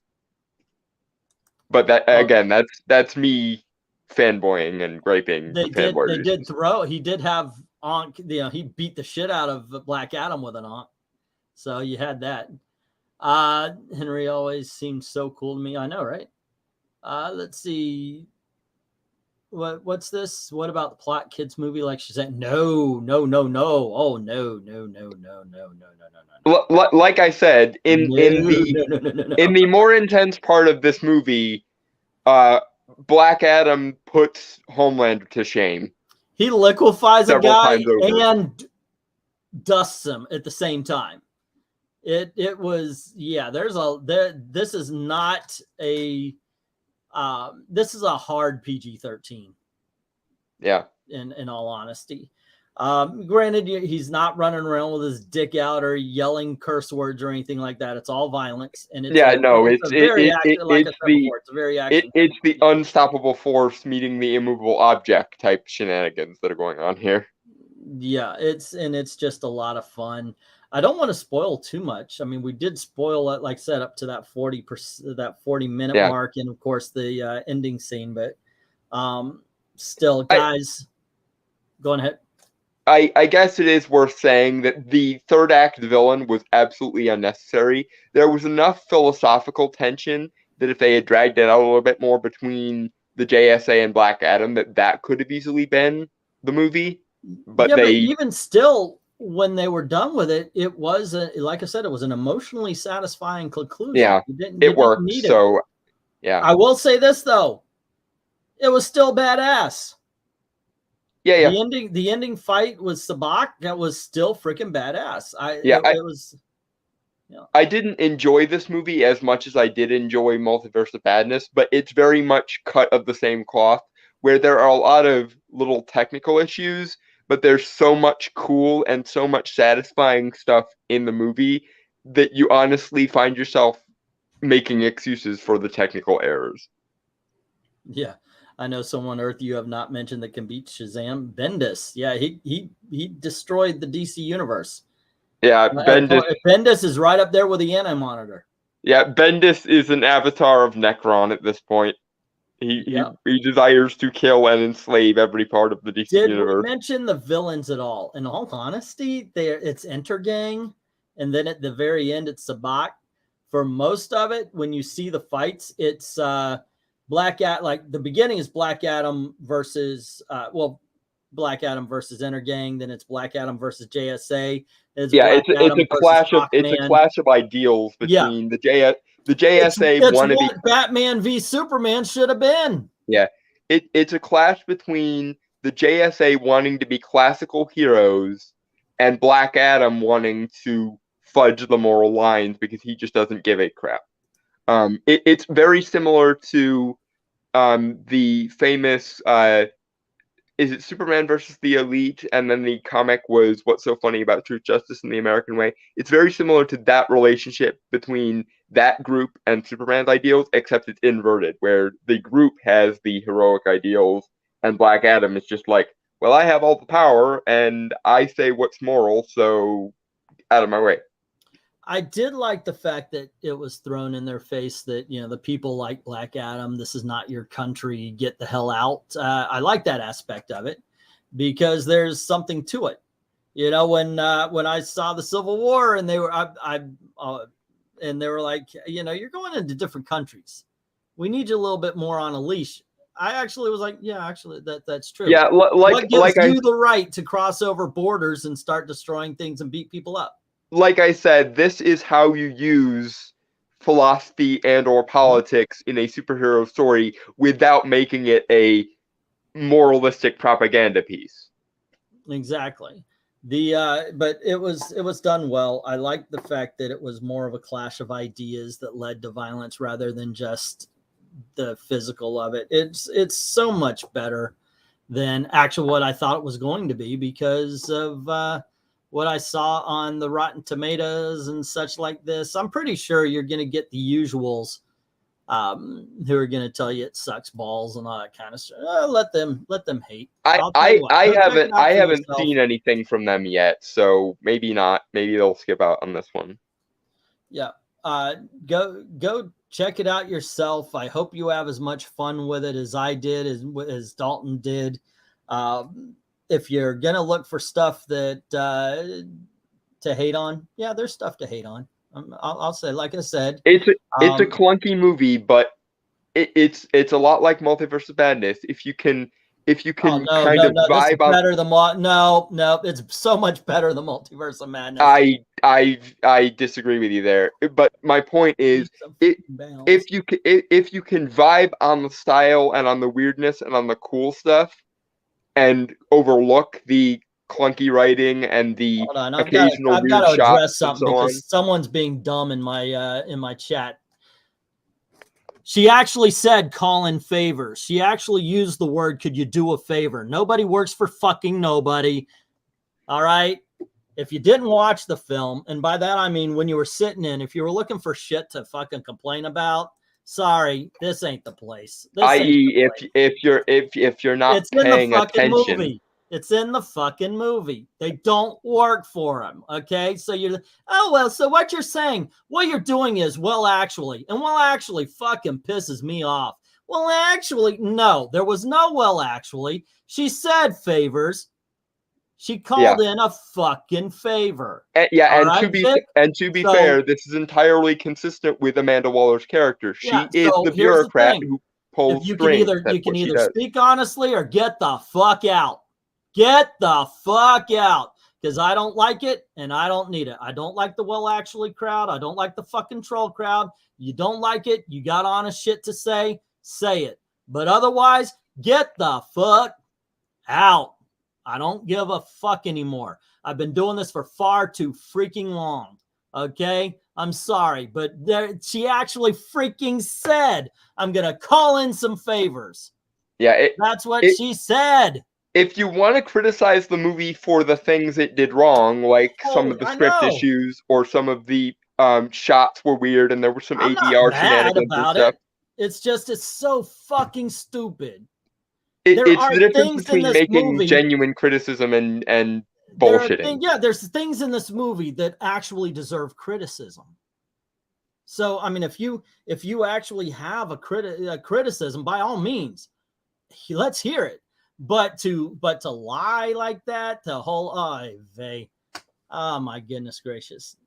But that's me fanboying and griping. He did have Ankh. He beat the shit out of Black Adam with an Ankh. So you had that. Henry always seemed so cool to me. I know, right? Let's see. What's this? What about the plot kids movie like Shazam? No. Oh, no. Like I said, in the more intense part of this movie, Black Adam puts Homelander to shame. He liquefies a guy and dusts him at the same time. It was this is not a this is a hard PG-13. Yeah. In all honesty. Granted, he's not running around with his dick out or yelling curse words or anything like that. It's all violence, and it's it's a very action. Like I said before, it's a very action. It's the unstoppable force meeting the immovable object type shenanigans that are going on here. Yeah, it's just a lot of fun. I don't want to spoil too much. I mean, we did spoil it, like I said, up to that 40-minute mark, and of course the ending scene. But still, guys, go ahead. I guess it is worth saying that the third act villain was absolutely unnecessary. There was enough philosophical tension that if they had dragged it out a little bit more between the JSA and Black Adam, that could have easily been the movie. But but even still, when they were done with it, it was like I said, it was an emotionally satisfying conclusion. Yeah, it worked. So, yeah, I will say this though, it was still badass. Yeah. The ending fight with Sabak, that was still freaking badass. I didn't enjoy this movie as much as I did enjoy Multiverse of Madness, but it's very much cut of the same cloth, where there are a lot of little technical issues, but there's so much cool and so much satisfying stuff in the movie that you honestly find yourself making excuses for the technical errors. Yeah. I know someone Earth you have not mentioned that can beat Shazam. Bendis. Yeah, he destroyed the DC universe. Yeah, Bendis is right up there with the Anti-Monitor. Yeah, Bendis is an avatar of Necron at this point. He desires to kill and enslave every part of the DC universe. Did we mention the villains at all? In all honesty, it's Intergang, and then at the very end, it's Sabak. For most of it, when you see the fights, it's Black Adam. Like the beginning is Black Adam versus Black Adam versus Intergang. Then it's Black Adam versus JSA. It's a clash of ideals between the JSA. It's what Batman v Superman should have been. Yeah, it's a clash between the JSA wanting to be classical heroes and Black Adam wanting to fudge the moral lines because he just doesn't give a crap. It's very similar to the famous is it Superman versus the Elite, and then the comic was What's So Funny About Truth, Justice, and the American Way. It's very similar to that relationship between that group and Superman's ideals, except it's inverted, where the group has the heroic ideals and Black Adam is just like, well, I have all the power and I say what's moral, so out of my way. I did like the fact that it was thrown in their face that, the people like Black Adam, this is not your country, get the hell out. I like that aspect of it because there's something to it. When I saw the Civil War and they were, and they were like, you're going into different countries. We need you a little bit more on a leash. I actually was like, yeah, actually that's true. Yeah. What gives you the right to cross over borders and start destroying things and beat people up? Like I said, this is how you use philosophy and or politics in a superhero story without making it a moralistic propaganda piece. Exactly. But it was done well. I liked the fact that it was more of a clash of ideas that led to violence rather than just the physical of it. It's so much better than actually what I thought it was going to be because of what I saw on the Rotten Tomatoes and such like this. I'm pretty sure you're going to get the usuals who are going to tell you it sucks balls and all that kind of stuff. Let them hate. I haven't seen anything from them yet, so maybe not. Maybe they'll skip out on this one. Yeah. Go check it out yourself. I hope you have as much fun with it as I did, as Dalton did. If you're gonna look for stuff that to hate on, yeah, there's stuff to hate on. I'll say, like I said, it's a clunky movie, but it's a lot like Multiverse of Madness. If you can vibe on better than no, it's so much better than Multiverse of Madness. I disagree with you there, but my point is, if you can vibe on the style and on the weirdness and on the cool stuff, and overlook the clunky writing and the occasional weird shots. I've got to address something because someone's being dumb in my chat. She actually said call in favors. She actually used the word, could you do a favor? Nobody works for fucking nobody. All right. If you didn't watch the film, and by that I mean when you were sitting in, if you were looking for shit to fucking complain about, sorry, this ain't the place. I.e., if you're not It's in the paying fucking attention. movie. It's in the fucking movie. They don't work for them. Okay. So you're, oh, well, so what you're saying, what you're doing is, well, actually, and well, actually fucking pisses me off. Well, actually, no, there was no well, actually. She said favors. She called in a fucking favor. And to be fair, this is entirely consistent with Amanda Waller's character. She is the bureaucrat who pulls strings. You can either speak honestly or get the fuck out. Get the fuck out. Because I don't like it and I don't need it. I don't like the well actually crowd. I don't like the fucking troll crowd. You don't like it. You got honest shit to say it. But otherwise, get the fuck out. I don't give a fuck anymore. I've been doing this for far too freaking long. Okay? I'm sorry, but she actually freaking said, I'm going to call in some favors. Yeah. That's what she said. If you want to criticize the movie for the things it did wrong, like some of the script issues or some of the shots were weird and there were some ADR shenanigans and stuff. It's just, it's so fucking stupid. It's the difference between making genuine criticism and bullshitting. There's things in this movie that actually deserve criticism. So, I mean, if you actually have a criticism, by all means, let's hear it. But to lie like that, oh my goodness gracious.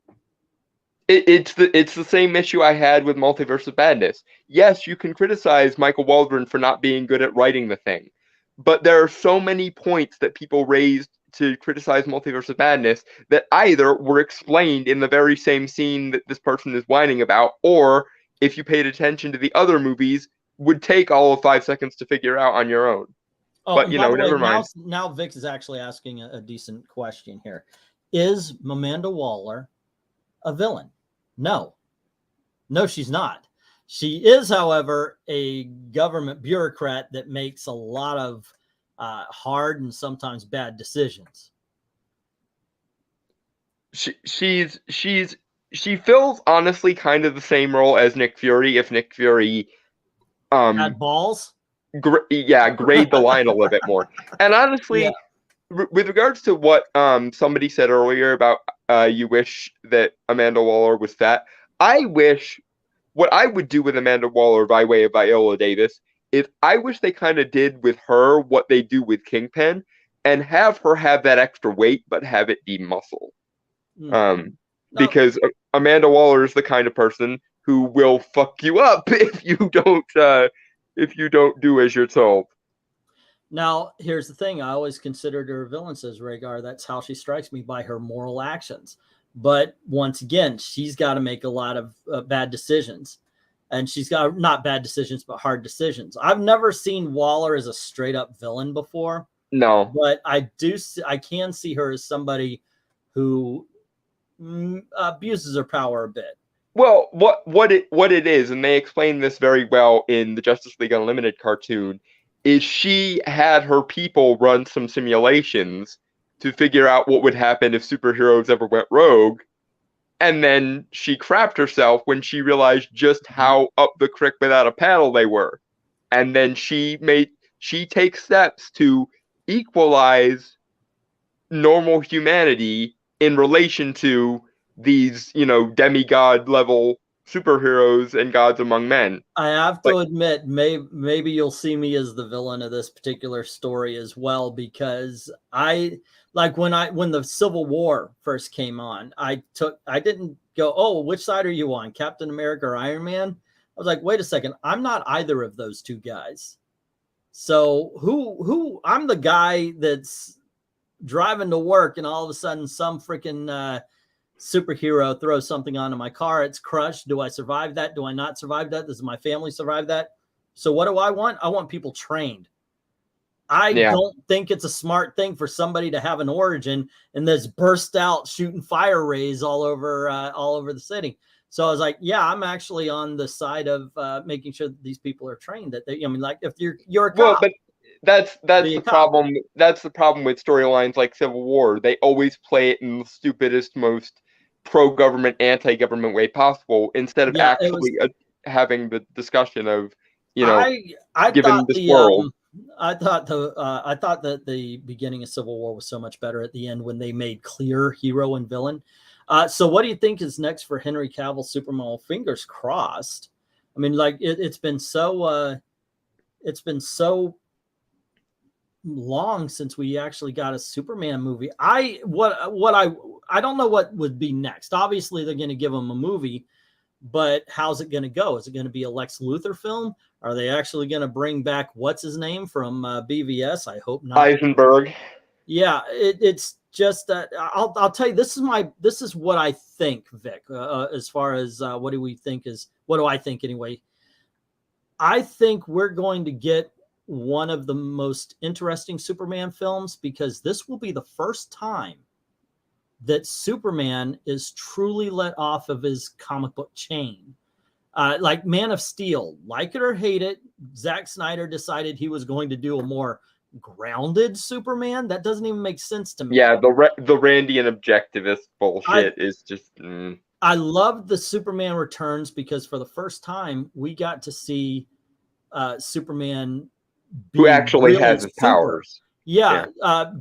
It's the same issue I had with Multiverse of Madness. Yes, you can criticize Michael Waldron for not being good at writing the thing, but there are so many points that people raised to criticize Multiverse of Madness that either were explained in the very same scene that this person is whining about, or if you paid attention to the other movies, would take all of 5 seconds to figure out on your own. Oh, but never mind. Now Vix is actually asking a decent question here. Is Amanda Waller a villain? No, she's not. She is, however, a government bureaucrat that makes a lot of hard and sometimes bad decisions. She fills honestly kind of the same role as Nick Fury if Nick Fury had balls. Grade the line a little bit more. And honestly, with regards to what somebody said earlier about you wish that Amanda Waller was fat, what I would do with Amanda Waller by way of Viola Davis is I wish they kind of did with her what they do with Kingpin and have her have that extra weight but have it be muscle. Because Amanda Waller is the kind of person who will fuck you up if you don't do as you're told. Now, here's the thing. I always considered her a villain, says Rhaegar. That's how she strikes me, by her moral actions. But once again, she's got to make a lot of bad decisions. And she's got not bad decisions, but hard decisions. I've never seen Waller as a straight up villain before. No. But I can see her as somebody who abuses her power a bit. Well, what it is, and they explain this very well in the Justice League Unlimited cartoon, is she had her people run some simulations to figure out what would happen if superheroes ever went rogue, and then she crapped herself when she realized just how up the creek without a paddle they were, and then she takes steps to equalize normal humanity in relation to these, demigod level superheroes and gods among men. I have to admit, maybe you'll see me as the villain of this particular story as well, because when the Civil War first came on, I didn't go, oh, which side are you on, Captain America or Iron Man? I was like, wait a second, I'm not either of those two guys. So who I'm the guy that's driving to work and all of a sudden some freaking superhero throws something onto my car, it's crushed. Do I survive that? Do I not survive that? Does my family survive that? So what do I want? I want people trained. I don't think it's a smart thing for somebody to have an origin and this burst out shooting fire rays all over the city. So I was like, yeah, I'm actually on the side of making sure that these people are trained. That if you're a cop. Well, but That's be the a cop. problem. That's the problem with storylines like Civil War. They always play it in the stupidest, most pro-government, anti-government way possible, instead of Yeah, it was. actually having the discussion of, I given thought this world. I thought that the beginning of Civil War was so much better at the end when they made clear hero and villain. So what do you think is next for Henry Cavill Superman? Well, fingers crossed. I mean, like it's been so long since we actually got a Superman movie. I don't know what would be next. Obviously, they're going to give him a movie, but how's it going to go? Is it going to be a Lex Luthor film? Are they actually going to bring back what's his name from BVS? I hope not. Eisenberg. Yeah, it's just that I'll tell you, this is what I think, Vic. As far as what do I think anyway? I think we're going to get one of the most interesting Superman films, because this will be the first time that Superman is truly let off of his comic book chain. Like Man of Steel, like it or hate it, Zack Snyder decided he was going to do a more grounded Superman. That doesn't even make sense to me. Yeah, the Randian objectivist bullshit is just. I loved the Superman Returns because for the first time we got to see Superman who actually really has his powers. Yeah.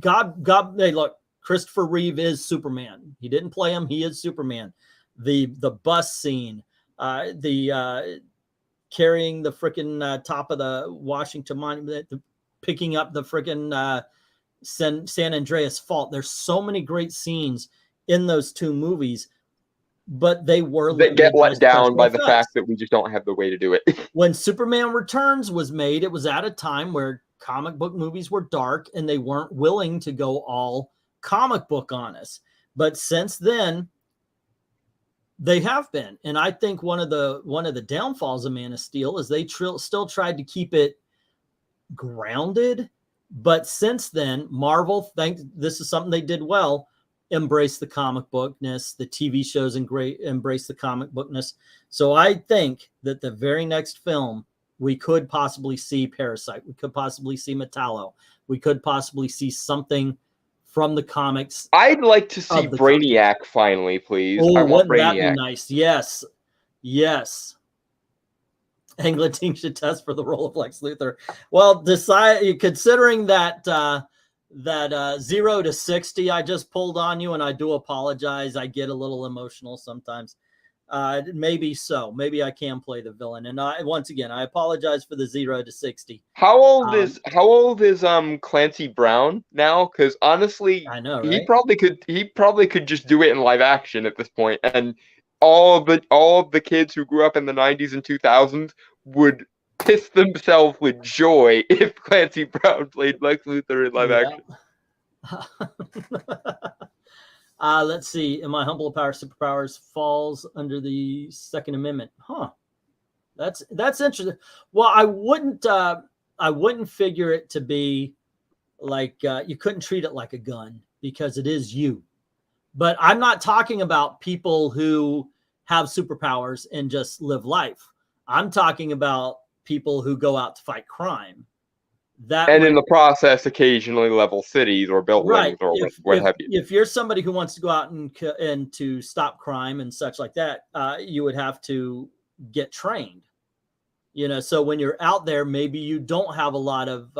God. Hey, look, Christopher Reeve is Superman. He didn't play him. He is Superman. The bus scene, the carrying the freaking top of the Washington Monument, picking up the freaking San Andreas Fault. There's so many great scenes in those two movies, but they get let down by the fact that we just don't have the way to do it. When Superman Returns was made, it was at a time where comic book movies were dark and they weren't willing to go all comic book on us. But since then, they have been. And I think one of the downfalls of Man of Steel is they still tried to keep it grounded. But since then, Marvel, this is something they did well, embrace the comic bookness. The TV shows embrace the comic bookness. So I think that the very next film, we could possibly see Parasite. We could possibly see Metallo. We could possibly see something from the comics. I'd like to see Brainiac finally, please. Oh, I want wouldn't Brainiac. that be nice? Yes. Yes. Englandine should test for the role of Lex Luthor. Well, considering that 0 to 60 I just pulled on you, and I do apologize. I get a little emotional sometimes. Maybe so. Maybe I can play the villain. And once again, I apologize for the 0 to 60. How old is Clancy Brown now? Because honestly, I know, right? he probably could just do it in live action at this point, and all of the kids who grew up in the 90s and 2000s would piss themselves with joy if Clancy Brown played Lex Luthor in live action. Let's see. In my humble power, superpowers falls under the Second Amendment. Huh. That's interesting. Well, I wouldn't figure it to be like you couldn't treat it like a gun because it is you. But I'm not talking about people who have superpowers and just live life. I'm talking about people who go out to fight crime. In the process, occasionally level cities or buildings or what have you. If you're somebody who wants to go out and to stop crime and such like that, you would have to get trained. So when you're out there, maybe you don't have a lot of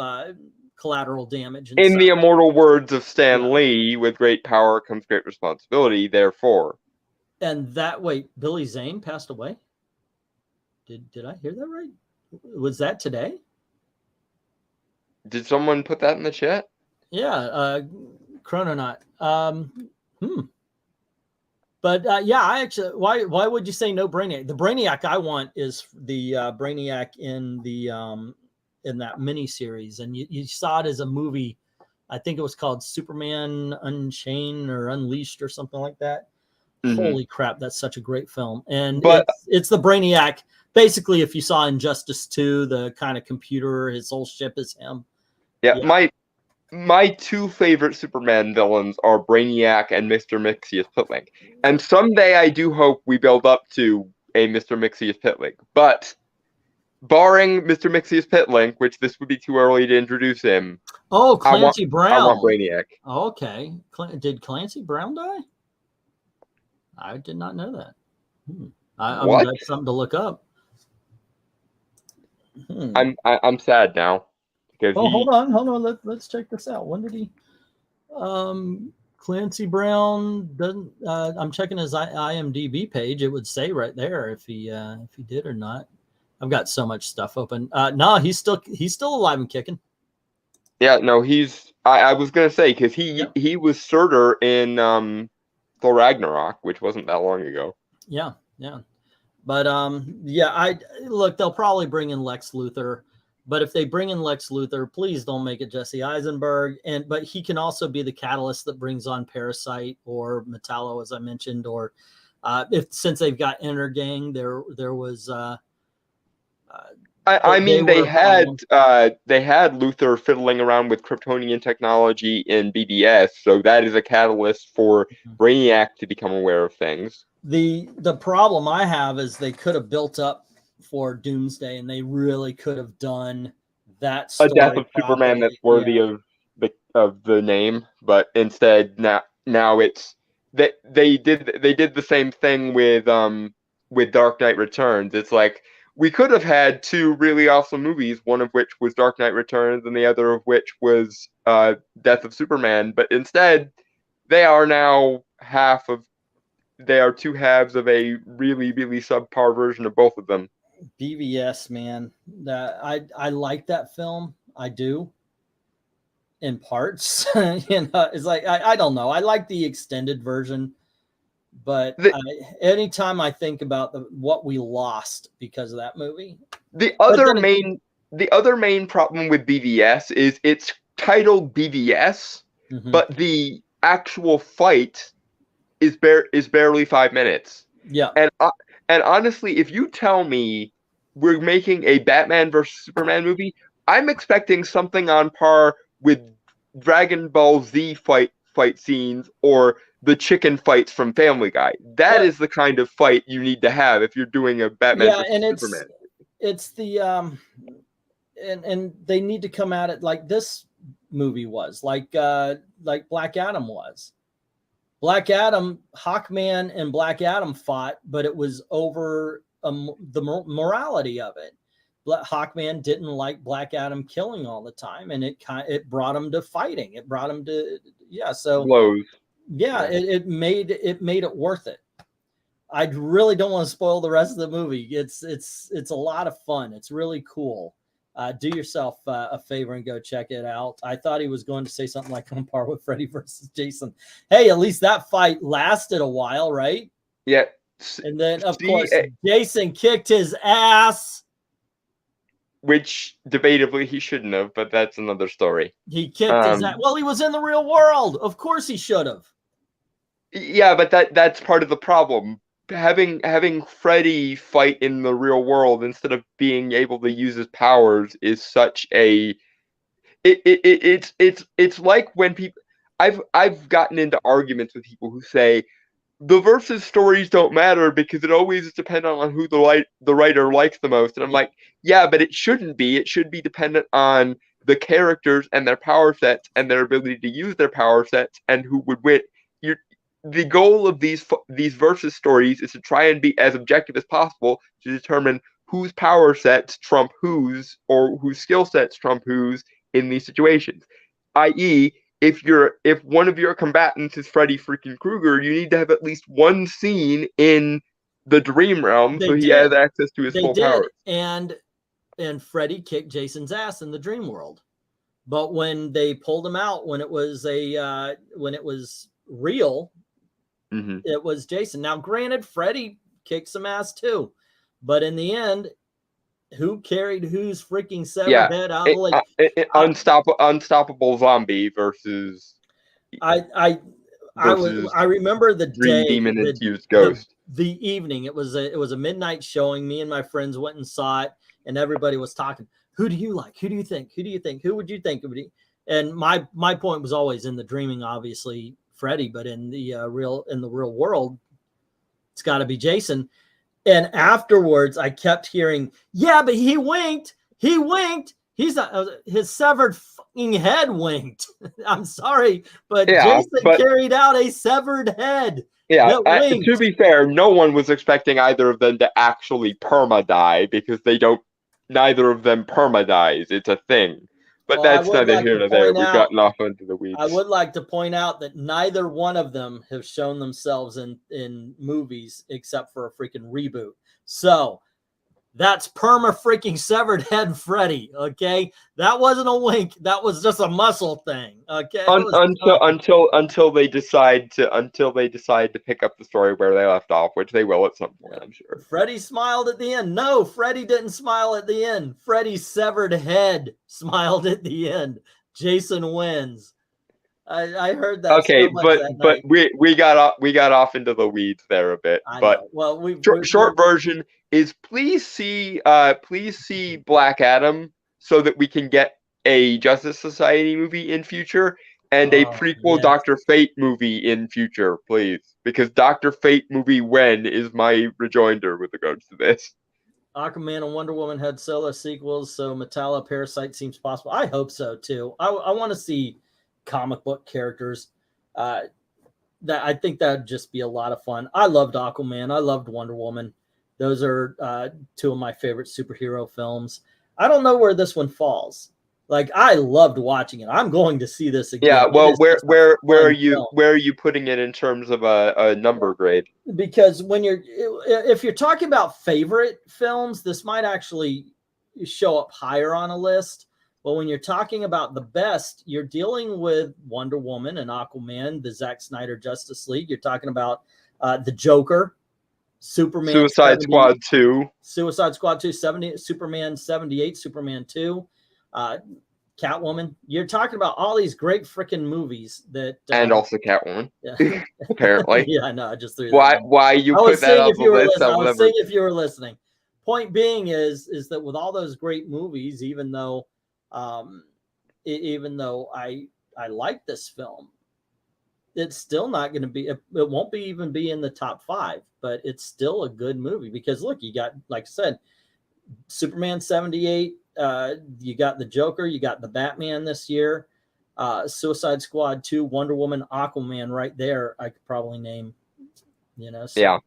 collateral damage. In the immortal words of Stan Lee, with great power comes great responsibility, therefore. And Billy Zane passed away? Did I hear that right? Was that today? Did someone put that in the chat? Yeah, Chrononaught. But yeah, I actually, why would you say no Brainiac? The Brainiac I want is the Brainiac in that miniseries, and you saw it as a movie. I think it was called Superman Unchained or Unleashed or something like that. Mm-hmm. Holy crap, that's such a great film. And it's the Brainiac. Basically, if you saw Injustice 2, the kind of computer, his whole ship is him. Yeah. My two favorite Superman villains are Brainiac and Mr. Mixie-Pitlick. And someday I do hope we build up to a Mr. Mixie-Pitlick. But barring Mr. Mixius Pitlink, which this would be too early to introduce him. Oh, Clancy I Brown. want Brainiac. Okay. Did Clancy Brown die? I did not know that. I mean, that's something to look up. I'm sad now. Because hold on. Let's check this out. When did he? Clancy Brown doesn't. I'm checking his IMDb page. It would say right there if he did or not. I've got so much stuff open. No, he's still alive and kicking. Yeah, no, he's. I was gonna say because he was Surtur in Thor Ragnarok, which wasn't that long ago. Yeah. But I look. They'll probably bring in Lex Luthor. But if they bring in Lex Luthor, please don't make it Jesse Eisenberg. But he can also be the catalyst that brings on Parasite or Metallo, as I mentioned, or since they've got Intergang, there was. I mean, they had Luthor fiddling around with Kryptonian technology in BDS, so that is a catalyst for Brainiac to become aware of things. The problem I have is they could have built up for Doomsday, and they really could have done that story a death of Superman that's worthy of the name, but instead now it's they did the same thing with Dark Knight Returns. It's like we could have had two really awesome movies, one of which was Dark Knight Returns and the other of which was Death of Superman, but instead they are now two halves of a really, really subpar version of both of them. BVS, man, I like that film. I do, in parts. It's like I don't know. I like the extended version, but anytime I think about what we lost because of that movie, the other main problem with BVS is it's titled BVS, but the actual fight is barely 5 minutes. Yeah, and honestly, if you tell me we're making a Batman versus Superman movie, I'm expecting something on par with Dragon Ball Z fight scenes or the chicken fights from Family Guy. That is the kind of fight you need to have if you're doing a Batman versus Superman. It's the and they need to come at it like this movie was, like Black Adam was. Black Adam, Hawkman and Black Adam fought, but it was over the morality of it. Hawkman didn't like Black Adam killing all the time, and it brought him to fighting. It brought him to blows. It made it worth it. I really don't want to spoil the rest of the movie. It's a lot of fun. It's really cool. Do yourself a favor and go check it out. I thought he was going to say something like on par with Freddy versus Jason. Hey, at least that fight lasted a while, right? Yeah. And then, of course, Jason kicked his ass. Which, debatably, he shouldn't have, but that's another story. He kicked his ass. Well, he was in the real world. Of course he should have. Yeah, but that's part of the problem. Having Freddy fight in the real world instead of being able to use his powers is such a it's like when people I've gotten into arguments with people who say the versus stories don't matter because it always depends on who the writer likes the most. And I'm like, yeah, but it shouldn't be. It should be dependent on the characters and their power sets and their ability to use their power sets and who would win. The goal of these versus stories is to try and be as objective as possible to determine whose power sets trump whose or whose skill sets trump whose in these situations. I.e., if one of your combatants is Freddy freaking Krueger, you need to have at least one scene in the dream realm so he has access to his full powers. And Freddy kicked Jason's ass in the dream world. But when they pulled him out, when it was real, it was Jason. Now, granted, Freddy kicked some ass too, but in the end, who carried whose freaking severed head out of the lake? Unstoppable zombie versus. I remember the day. Demon infused ghost. The evening. It was a midnight showing. Me and my friends went and saw it, and everybody was talking. Who do you like? Who do you think? Who do you think? Who would you think? And my point was always in the dreaming, obviously Freddy, but in the real world, it's got to be Jason. And afterwards, I kept hearing, yeah, but he winked. He winked. He's his severed fucking head winked. I'm sorry, but Yeah, Jason carried out a severed head. Yeah, that winked. to be fair, no one was expecting either of them to actually perma-die because they don't. Neither of them perma-dies. It's a thing. But Well, that's neither here nor there. We've gotten off into the weeds. I would like to point out that neither one of them have shown themselves in movies except for a freaking reboot. So that's perma freaking severed head Freddy. Okay, that wasn't a wink. That was just a muscle thing. Okay, until they decide to pick up the story where they left off, which they will at some point, I'm sure. Freddy smiled at the end. No, Freddy didn't smile at the end. Freddy's severed head smiled at the end. Jason wins. I heard that. Okay, so but we got off into the weeds there a bit. Well, short version is please see Black Adam so that we can get a Justice Society movie in future and a prequel Dr. Fate movie in future, please, because Dr. Fate movie when is my rejoinder with regards to this. Aquaman and Wonder Woman had solo sequels, so Metallo Parasite seems possible. I hope so too. I want to see comic book characters. That I think that'd just be a lot of fun. I loved Aquaman. I loved Wonder Woman. Those are two of my favorite superhero films. I don't know where this one falls. Like, I loved watching it. I'm going to see this again. Yeah, well, where are you putting it in terms of a number grade? Because if you're talking about favorite films, this might actually show up higher on a list. But when you're talking about the best, you're dealing with Wonder Woman and Aquaman, the Zack Snyder Justice League. You're talking about the Joker, Superman, Suicide Squad 2, Superman 78, Superman 2, Catwoman. You're talking about all these great freaking movies that and also Catwoman. Yeah. Apparently. Yeah, I know. I just threw that. Why you put that on the list? I was saying if you were listening. Point being is that with all those great movies, even though I like this film, it's still not going to be, it won't be even be in the top 5, but it's still a good movie because look, you got, like I said, Superman 78, you got the Joker, you got the Batman this year, Suicide Squad 2, Wonder Woman, Aquaman right there. I could probably name, so. Yeah.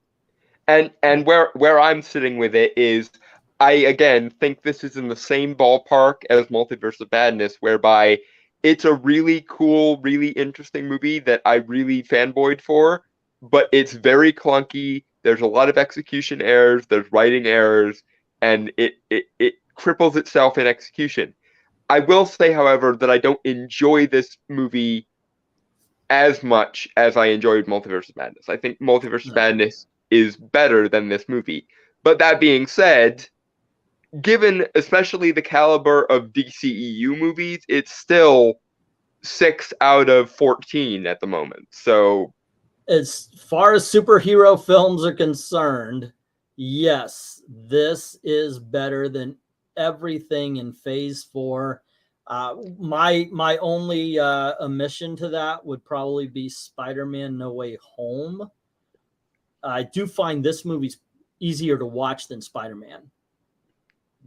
And where I'm sitting with it is, I again think this is in the same ballpark as Multiverse of Madness, whereby it's a really cool, really interesting movie that I really fanboyed for, but it's very clunky. There's a lot of execution errors, there's writing errors, and it cripples itself in execution. I will say, however, that I don't enjoy this movie as much as I enjoyed Multiverse of Madness. I think Multiverse of Madness is better than this movie. But that being said, given especially the caliber of DCEU movies, it's still 6 out of 14 at the moment. So as far as superhero films are concerned, yes, this is better than everything in Phase 4. My only omission to that would probably be Spider-Man No Way Home. I do find this movie's easier to watch than Spider-Man.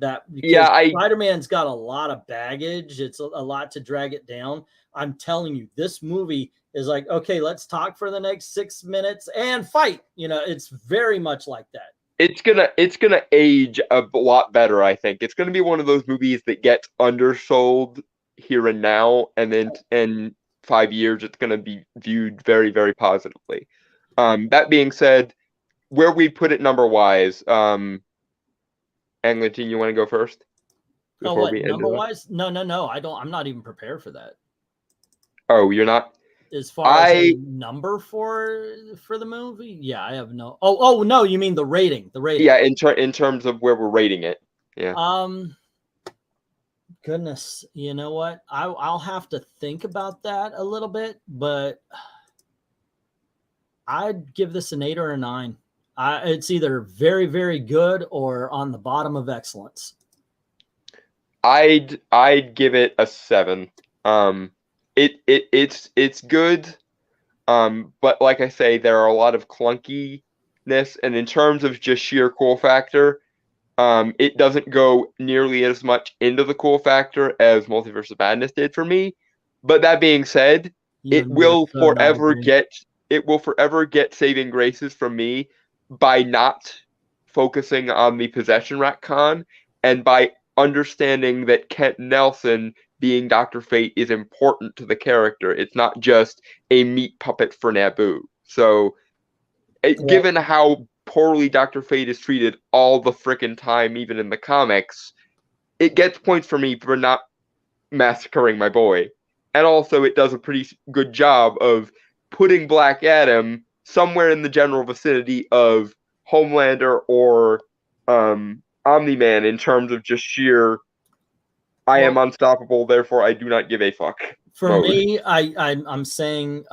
Spider-Man's got a lot of baggage. It's a lot to drag it down. I'm telling you, this movie is like, okay, let's talk for the next 6 minutes and fight. It's very much like that. It's gonna age a lot better, I think. It's gonna be one of those movies that gets undersold here and now, and then in 5 years it's gonna be viewed very, very positively. That being said, where we put it number wise, Angleton, you want to go first? Number wise? No. I don't. I'm not even prepared for that. Oh, you're not? As far as a number for the movie, yeah, I have no. Oh no, you mean the rating? The rating? Yeah, in terms of where we're rating it. Yeah. Goodness, you know what? I'll have to think about that a little bit, but I'd give this an 8 or a 9. It's either very, very good or on the bottom of excellence. I'd give it a 7. It's good, but like I say, there are a lot of clunky and in terms of just sheer cool factor, it doesn't go nearly as much into the cool factor as Multiverse of Madness did for me. But that being said, You and me are so not agreeing. it will forever get saving graces from me by not focusing on the possession retcon and by understanding that Kent Nelson being Dr. Fate is important to the character. It's not just a meat puppet for Naboo. So, given how poorly Dr. Fate is treated all the frickin' time, even in the comics, it gets points for me for not massacring my boy. And also, it does a pretty good job of putting Black Adam somewhere in the general vicinity of Homelander or Omni-Man in terms of just sheer I am unstoppable, therefore I do not give a fuck. For mode. me, I'm saying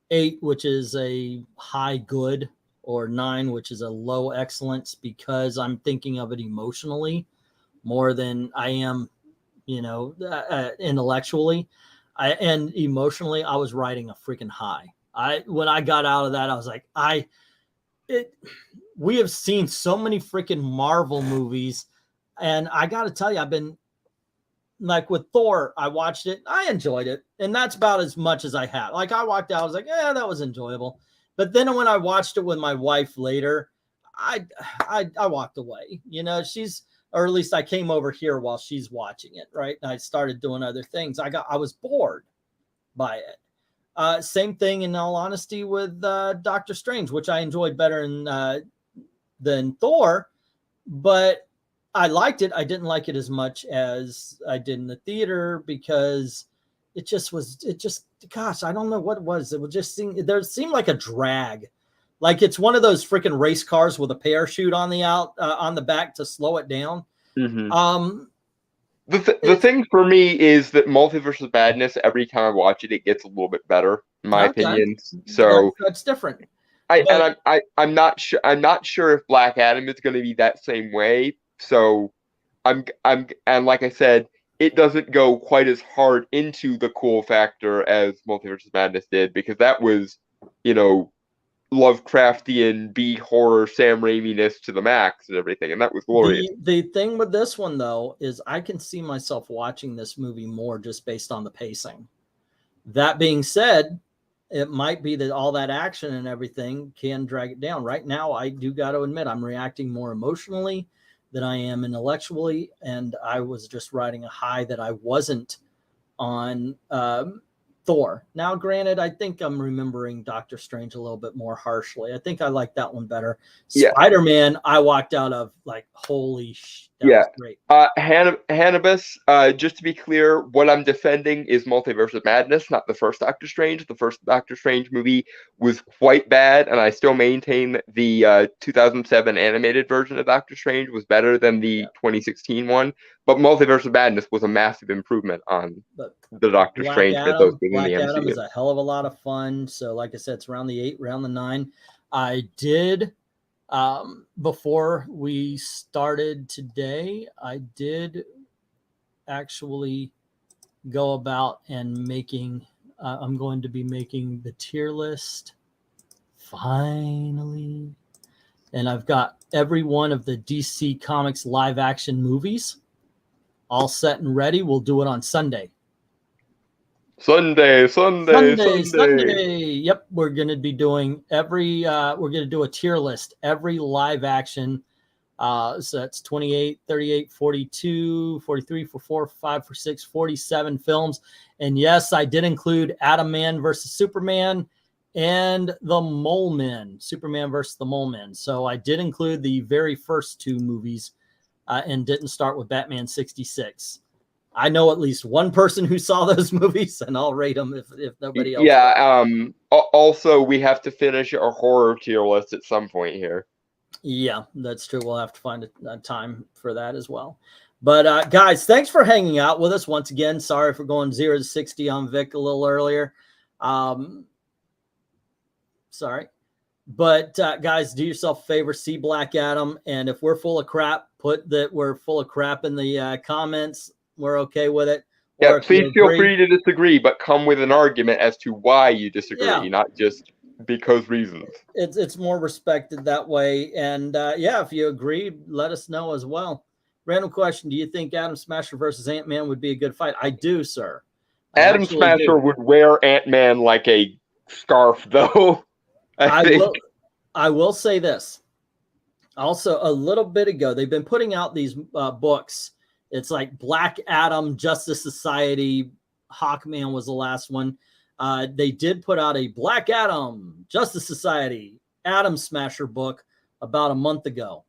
8, which is a high good, or 9, which is a low excellence, because I'm thinking of it emotionally more than I am, intellectually. And emotionally, I was riding a freaking high. When I got out of that, I was like, we have seen so many freaking Marvel movies, and I got to tell you, I've been like with Thor, I watched it, I enjoyed it, and that's about as much as I had. Like, I walked out, I was like, yeah, that was enjoyable. But then when I watched it with my wife later, I walked away. Or at least I came over here while she's watching it, right? And I started doing other things. I was bored by it. Same thing, in all honesty, with Doctor Strange, which I enjoyed better than Thor, but I liked it. I didn't like it as much as I did in the theater, because gosh, I don't know what it was. It would just seemed like a drag. Like it's one of those freaking race cars with a parachute on the back to slow it down. Mm-hmm. The thing for me is that Multiverse of Madness, every time I watch it, it gets a little bit better, in my opinion. So that's different. I'm not sure. I'm not sure if Black Adam is going to be that same way. So and like I said, it doesn't go quite as hard into the cool factor as Multiverse of Madness did, because that was, Lovecraftian B horror Sam Raimi-ness to the max and everything, and that was glorious. The thing with this one, though, is I can see myself watching this movie more just based on the pacing. That being said, it might be that all that action and everything can drag it down. Right now, I do got to admit, I'm reacting more emotionally than I am intellectually, and I was just riding a high that I wasn't on Thor. Now, granted, I think I'm remembering Doctor Strange a little bit more harshly. I think I like that one better. Yeah. Spider-Man, I walked out of like, holy shit. Was great. Hannibus, just to be clear, what I'm defending is Multiverse of Madness, not the first Doctor Strange. The first Doctor Strange movie was quite bad, and I still maintain that the 2007 animated version of Doctor Strange was better than the 2016 one. But Multiverse of Madness was a massive improvement on the Doctor Strange mythos within the MCU. Black Adam is a hell of a lot of fun. So, like I said, it's around the 8, around the 9. I did. Before we started today, I did actually go about and making, I'm going to be making the tier list finally. And I've got every one of the DC Comics live action movies all set and ready. We'll do it on Sunday. Sunday. Yep, we're going to be doing we're going to do a tier list, every live action. So that's 28, 38, 42, 43, 44, 45, 46, 47 films. And yes, I did include Atom Man versus Superman and the Mole Men, Superman versus the Mole Men. So I did include the very first 2 movies and didn't start with Batman 66. I know at least one person who saw those movies, and I'll rate them if nobody else. Yeah. Also, we have to finish our horror tier list at some point here. Yeah, that's true. We'll have to find a time for that as well. But guys, thanks for hanging out with us once again. Sorry for going 0 to 60 on Vic a little earlier. Sorry. But guys, do yourself a favor, see Black Adam, and if we're full of crap, put that we're full of crap in the comments. We're okay with it. Yeah, please feel free to disagree, but come with an argument as to why you disagree, not just because reasons. It's more respected that way. And yeah, if you agree, let us know as well. Random question: do you think Atom Smasher versus Ant-Man would be a good fight? I do, sir. I Atom actually Smasher do. would wear Ant-Man like a scarf, though. I think. I will say this. Also, a little bit ago, they've been putting out these books. It's like Black Adam, Justice Society, Hawkman was the last one. They did put out a Black Adam, Justice Society, Atom Smasher book about a month ago.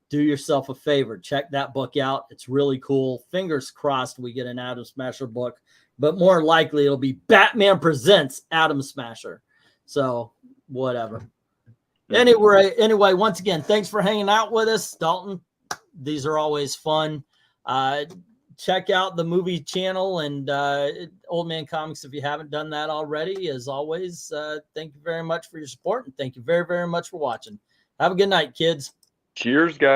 Do yourself a favor. Check that book out. It's really cool. Fingers crossed we get an Atom Smasher book, but more likely it'll be Batman Presents Atom Smasher. So whatever. Anyway, once again, thanks for hanging out with us, Dalton. These are always fun. Check out the movie channel and Old Man Comics if you haven't done that already. As always, thank you very much for your support, and thank you very, very much for watching. Have a good night, kids. Cheers, guys.